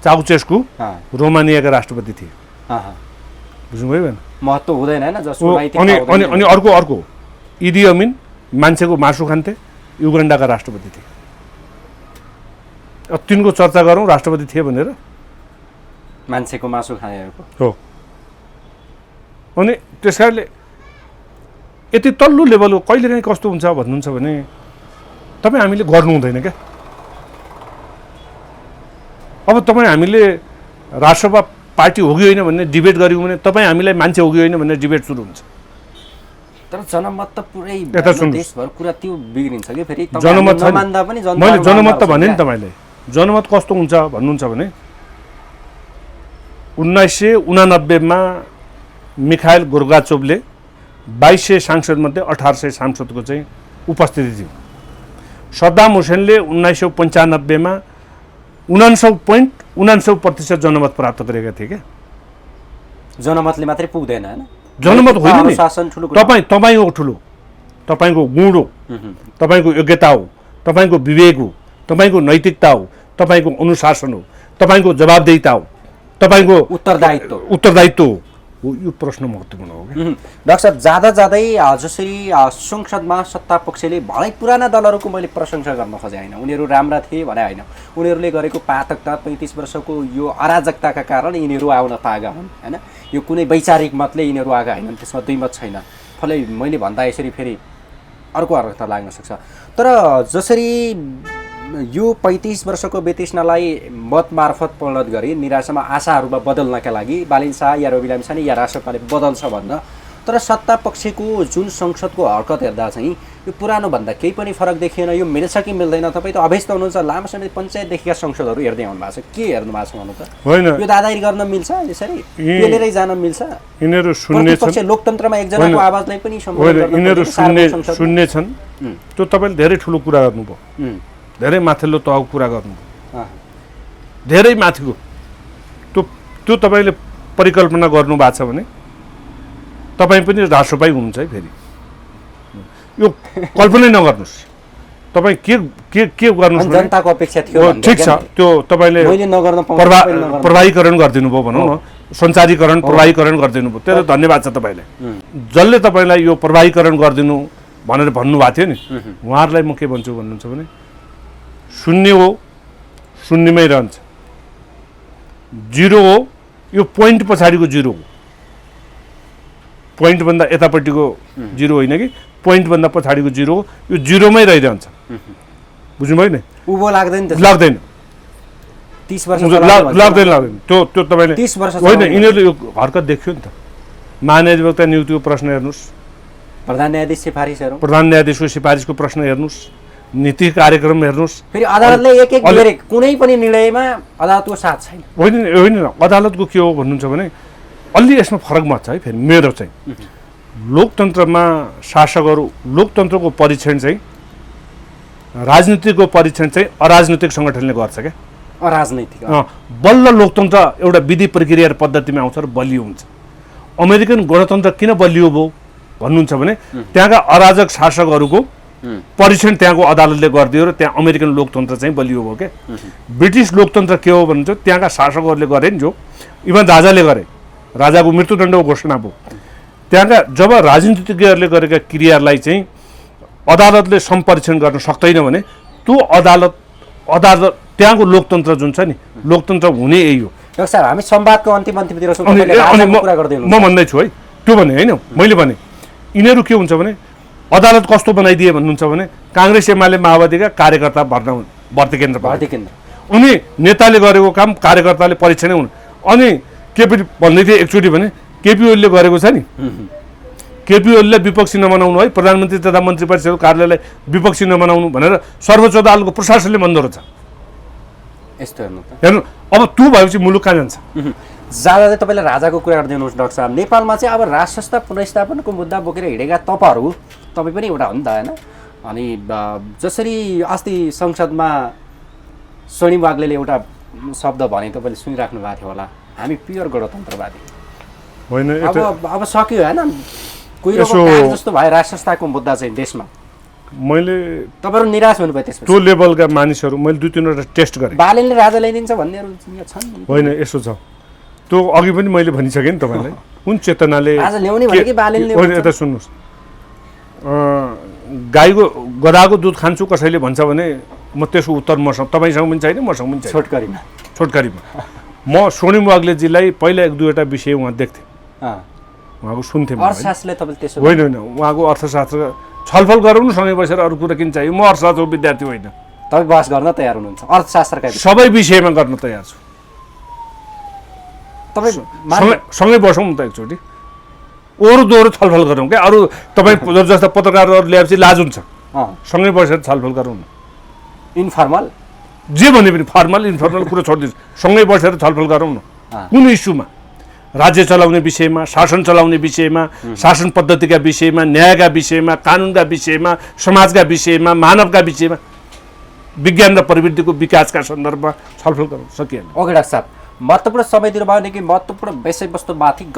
चाउचेस्कू रोमानियाका राष्ट्रपति थिए, बुझ्नुभयो भएन? महत्त्व हुँदैन हैन जसको अनि अर्को इदी अमिन मान्छेको मासु खान्थे, युगान्डाका राष्ट्रपति थिए। तिनको चर्चा गरौँ राष्ट्रपति थिए भनेर, मान्छेको मासु खाएको हो। अनि त्यस कारणले यति तल्लो लेभलको कहिलेकाहीँ कस्तो हुन्छ भन्नुहुन्छ भने तपाईँ हामीले गर्नु हुँदैन क्या। अब तपाईँ हामीले राष्ट्रसभा पार्टी हो कि होइन भन्ने डिबेट गऱ्यौँ भने तपाईँ हामीलाई मान्छे हो कि होइन भन्ने डिबेट सुरु हुन्छ। तर जनमत त पुरै देशभर कुरा त्यो बिग्रिन्छ कि फेरि जनमत नमान्दा पनि मैले जनमत त भने नि तपाईँलाई। जनमत कस्तो हुन्छ भन्नुहुन्छ भने 1989 मा मिखाइल गोर्बाचोभले 2200 सांसदमध्ये 1800 सांसदको चाहिँ उपस्थिति थियो। सद्दाम हुसेनले 1995 मा 99.99% जनमत प्राप्त गरेका थिए क्या। जनमतले मात्रै पुग्दैन हैन, जनमत होइन नि, शासन ठुलो तपाईँ हो ठुलो, तपाईँको गुण हो, तपाईँको योग्यता हो, तपाईँको विवेक हो, तपाईँको नैतिकता हो, तपाईँको अनुशासन हो, तपाईँको जवाबदेहिता हो, तपाईँको उत्तरदायित्व हो। यो प्रश्न महत्त्वपूर्ण हो कि डाक्टर साहब। जाँदा जाँदै जसरी संसदमा सत्ता पक्षले भलै पुराना दलहरूको मैले प्रशंसा गर्न खोजेँ होइन, उनीहरू राम्रा थिए भने होइन, उनीहरूले गरेको पातकता 35 वर्षको यो अराजकताका कारण यिनीहरू आउन पाएका हुन् होइन। यो कुनै वैचारिक मतले यिनीहरू आएका होइनन्, त्यसमा दुई मत छैन। फलै मैले भन्दा यसरी फेरि अर्को अर्थ लाग्न सक्छ। तर जसरी यो 35 वर्षको वितृष्णालाई मत मार्फत परिणत गरी निराशामा आशाहरूमा बदल्नका लागि बालिन शाह या रवि लामिछाने या राष्ट्रपाले बदल्छ भन्न, तर सत्ता पक्षको जुन संसदको हरकत हेर्दा चाहिँ यो पुरानो भन्दा केही पनि फरक देखिएन। यो मिल्छ कि मिल्दैन? तपाईँ त अभ्यस्त हुनुहुन्छ, लामो समय पञ्चायतदेखिका संसदहरू हेर्दै आउनु भएको छ, के हेर्नु भएको छ भन्नु त? होइन, यो दादागिरी गर्न मिल्छ? यसरी पेलेरै जान मिल्छ? यिनीहरू शून्य छन्, लोकतन्त्रमा एकजनाको आवाजलाई पनि यिनीहरू शून्य छन्। त्यो तपाईँले धेरै ठुलो कुरा गर्नुभयो, धेरै माथिल्लो तहको कुरा गर्नुभयो, धेरै माथिको। त्यो तपाईँले परिकल्पना गर्नु भएको छ भने तपाईँ पनि राष्ट्रपाई हुनुहुन्छ है। फेरि यो कल्पनै नगर्नुहोस्, तपाईँ के गर्नुहोस्, जनताको अपेक्षा थियो, ठिक छ, त्यो तपाईँले प्रभावीकरण गरिदिनु भयो भनौँ न, सञ्चारीकरण प्रभावीकरण गरिदिनु भयो, त्यो धन्यवाद छ तपाईँलाई। जसले तपाईँलाई यो प्रभावीकरण गरिदिनु भनेर भन्नुभएको थियो नि, उहाँहरूलाई म के भन्छु भन्नुहुन्छ भने शून्य हो, शून्यमै रहन्छ, जिरो हो, यो पोइन्ट पछाडिको जिरो हो, पोइन्टभन्दा यतापट्टिको जिरो होइन कि पोइन्टभन्दा पछाडिको जिरो हो, यो जिरोमै रहिरहन्छ। बुझ्नुभयो नि? उभो लाग्दैन, 30 वर्ष लाग्दैन। त्यो तपाईँले 30 वर्ष होइन, यिनीहरूले यो हरकत देखियो नि त। महाधिवक्ता नियुक्तिको प्रश्न हेर्नुहोस्, प्रधान न्यायाधीश सिफारिसहरू, प्रधान न्यायाधीशको सिफारिसको प्रश्न हेर्नुहोस्, नीति कार्यक्रम हेर्नुहोस्। फेरि अदालतले एक बेर कुनै पनि निर्णयमा अदालतको साथ छैन। होइन अदालतको के हो भन्नुहुन्छ भने अलि यसमा फरक मत छ है। फेरि मेरो चाहिँ लोकतन्त्रमा शासकहरू लोकतन्त्रको परीक्षण चाहिँ राजनीतिको परीक्षण चाहिँ अराजनीतिक सङ्गठनले गर्छ क्या। अराजनैतिक बल्ल लोकतन्त्र एउटा विधि प्रक्रिया र पद्धतिमा आउँछ र बलियो हुन्छ। अमेरिकन गणतन्त्र किन बलियो भयो भन्नुहुन्छ भने त्यहाँका अराजक शासकहरूको परीक्षण त्यहाँको अदालतले गरिदियो र त्यहाँ अमेरिकन लोकतन्त्र चाहिँ बलियो भयो क्या। ब्रिटिस लोकतन्त्र के हो भन्नुहुन्छ त्यहाँका शासकहरूले गरे नि जो इभन राजाले गरे, राजाको मृत्युदण्डको घोषणा भयो। त्यहाँका जब राजनीतिज्ञहरूले गरेका क्रियालाई चाहिँ अदालतले सम्परीक्षण गर्न सक्दैन भने त्यो अदालत त्यहाँको लोकतन्त्र जुन छ नि लोकतन्त्र हुने यही हो। डाक्टर साहब हामी संवादको अन्तिमतिर छौँ, म भन्दैछु है त्यो भने होइन मैले भने यिनीहरू के हुन्छ भने अदालत कस्तो बनाइदिए भन्नुहुन्छ भने काङ्ग्रेस एमाले माओवादीका कार्यकर्ता भर्ती केन्द्र उनी नेताले गरेको काम कार्यकर्ताले परीक्षण हुनु। अनि केपी भन्दै थिए एकचोटि भने केपी ओलीले गरेको छ नि केपी ओलीलाई विपक्षी नबनाउनु है, प्रधानमन्त्री तथा मन्त्री परिषदको कार्यालयलाई विपक्षी नबनाउनु भनेर सर्वोच्च अदालतको प्रशासनले भन्दो रहेछ। यस्तो हेर्नु अब त्यो भएपछि मुलुक कहाँ जान्छ। जाँदा चाहिँ तपाईँले राजाको कुरा गरिदिनुहोस् डाक्टर साहब। नेपालमा चाहिँ अब राज संस्था पुनर्स्थापनको मुद्दा बोकेर हिँडेका तपाईँ पनि एउटा हो नि त होइन। अनि जसरी अस्ति संसदमा सोनिम वाग्लेले एउटा शब्द भने तपाईँले सुनिराख्नु भएको थियो होला, हामी प्योर गणतन्त्रवादी होइन। अब सक्यो होइन कुहिरोको काग जस्तो भयो राज संस्थाको मुद्दा चाहिँ देशमा। मैले तपाईँहरू निराश हुनुभयो त्यसपछि। त्यो लेभलका मानिसहरू मैले 2-3 वटा टेस्ट गरेँ। बालेनले राजा ल्याइदिन्छ भन्नेहरू छन्। होइन यसो छ त्यो अघि पनि मैले भनिसकेँ नि तपाईँलाई कुन चेतनाले राजा ल्याउने भने कि बालेनले। होइन यता सुन्नुहोस्, गाईको गधाको दुध खान्छु कसैले भन्छ भने म त्यसको उत्तर मसँग तपाईँसँग पनि छैन मसँग पनि छैन। छोटकरीमा म सोनिम वाग्लेजीलाई पहिला 1-2 वटा विषय उहाँ देख्थेँ, उहाँको सुन्थेँ। होइन उहाँको अर्थशास्त्र छलफल गरौँ न सँगै बसेर, अरू कुरा किन चाहियो। म अर्थशास्त्रको विद्यार्थी होइन। तपाईँ बहस गर्न तयार हुनुहुन्छ अर्थशास्त्रका सबै विषयमा गर्न तयार छु। सँगै बसौँ न त एकचोटि, ओहोर दोहोरो छलफल गरौँ क्या। अरू तपाईँ जस्ता पत्रकारहरू ल्याएपछि लाज हुन्छ। सँगै बसेर छलफल गरौँ न। इन्फर्मल जे भने पनि फर्मल इन्फर्मल कुरा छोडिदिनुहोस्, सँगै बसेर छलफल गरौँ न। कुन इस्युमा राज्य चलाउने विषयमा, शासन चलाउने विषयमा, शासन पद्धतिका विषयमा, न्यायका विषयमा, कानुनका विषयमा, समाजका विषयमा, मानवका विषयमा, विज्ञान र प्रविधिको विकासका सन्दर्भमा छलफल गरौँ। सकिएन। ओके डाक्टर साहब, महत्त्वपूर्ण समय दिनुभयो, निकै महत्त्वपूर्ण विषयवस्तुमाथि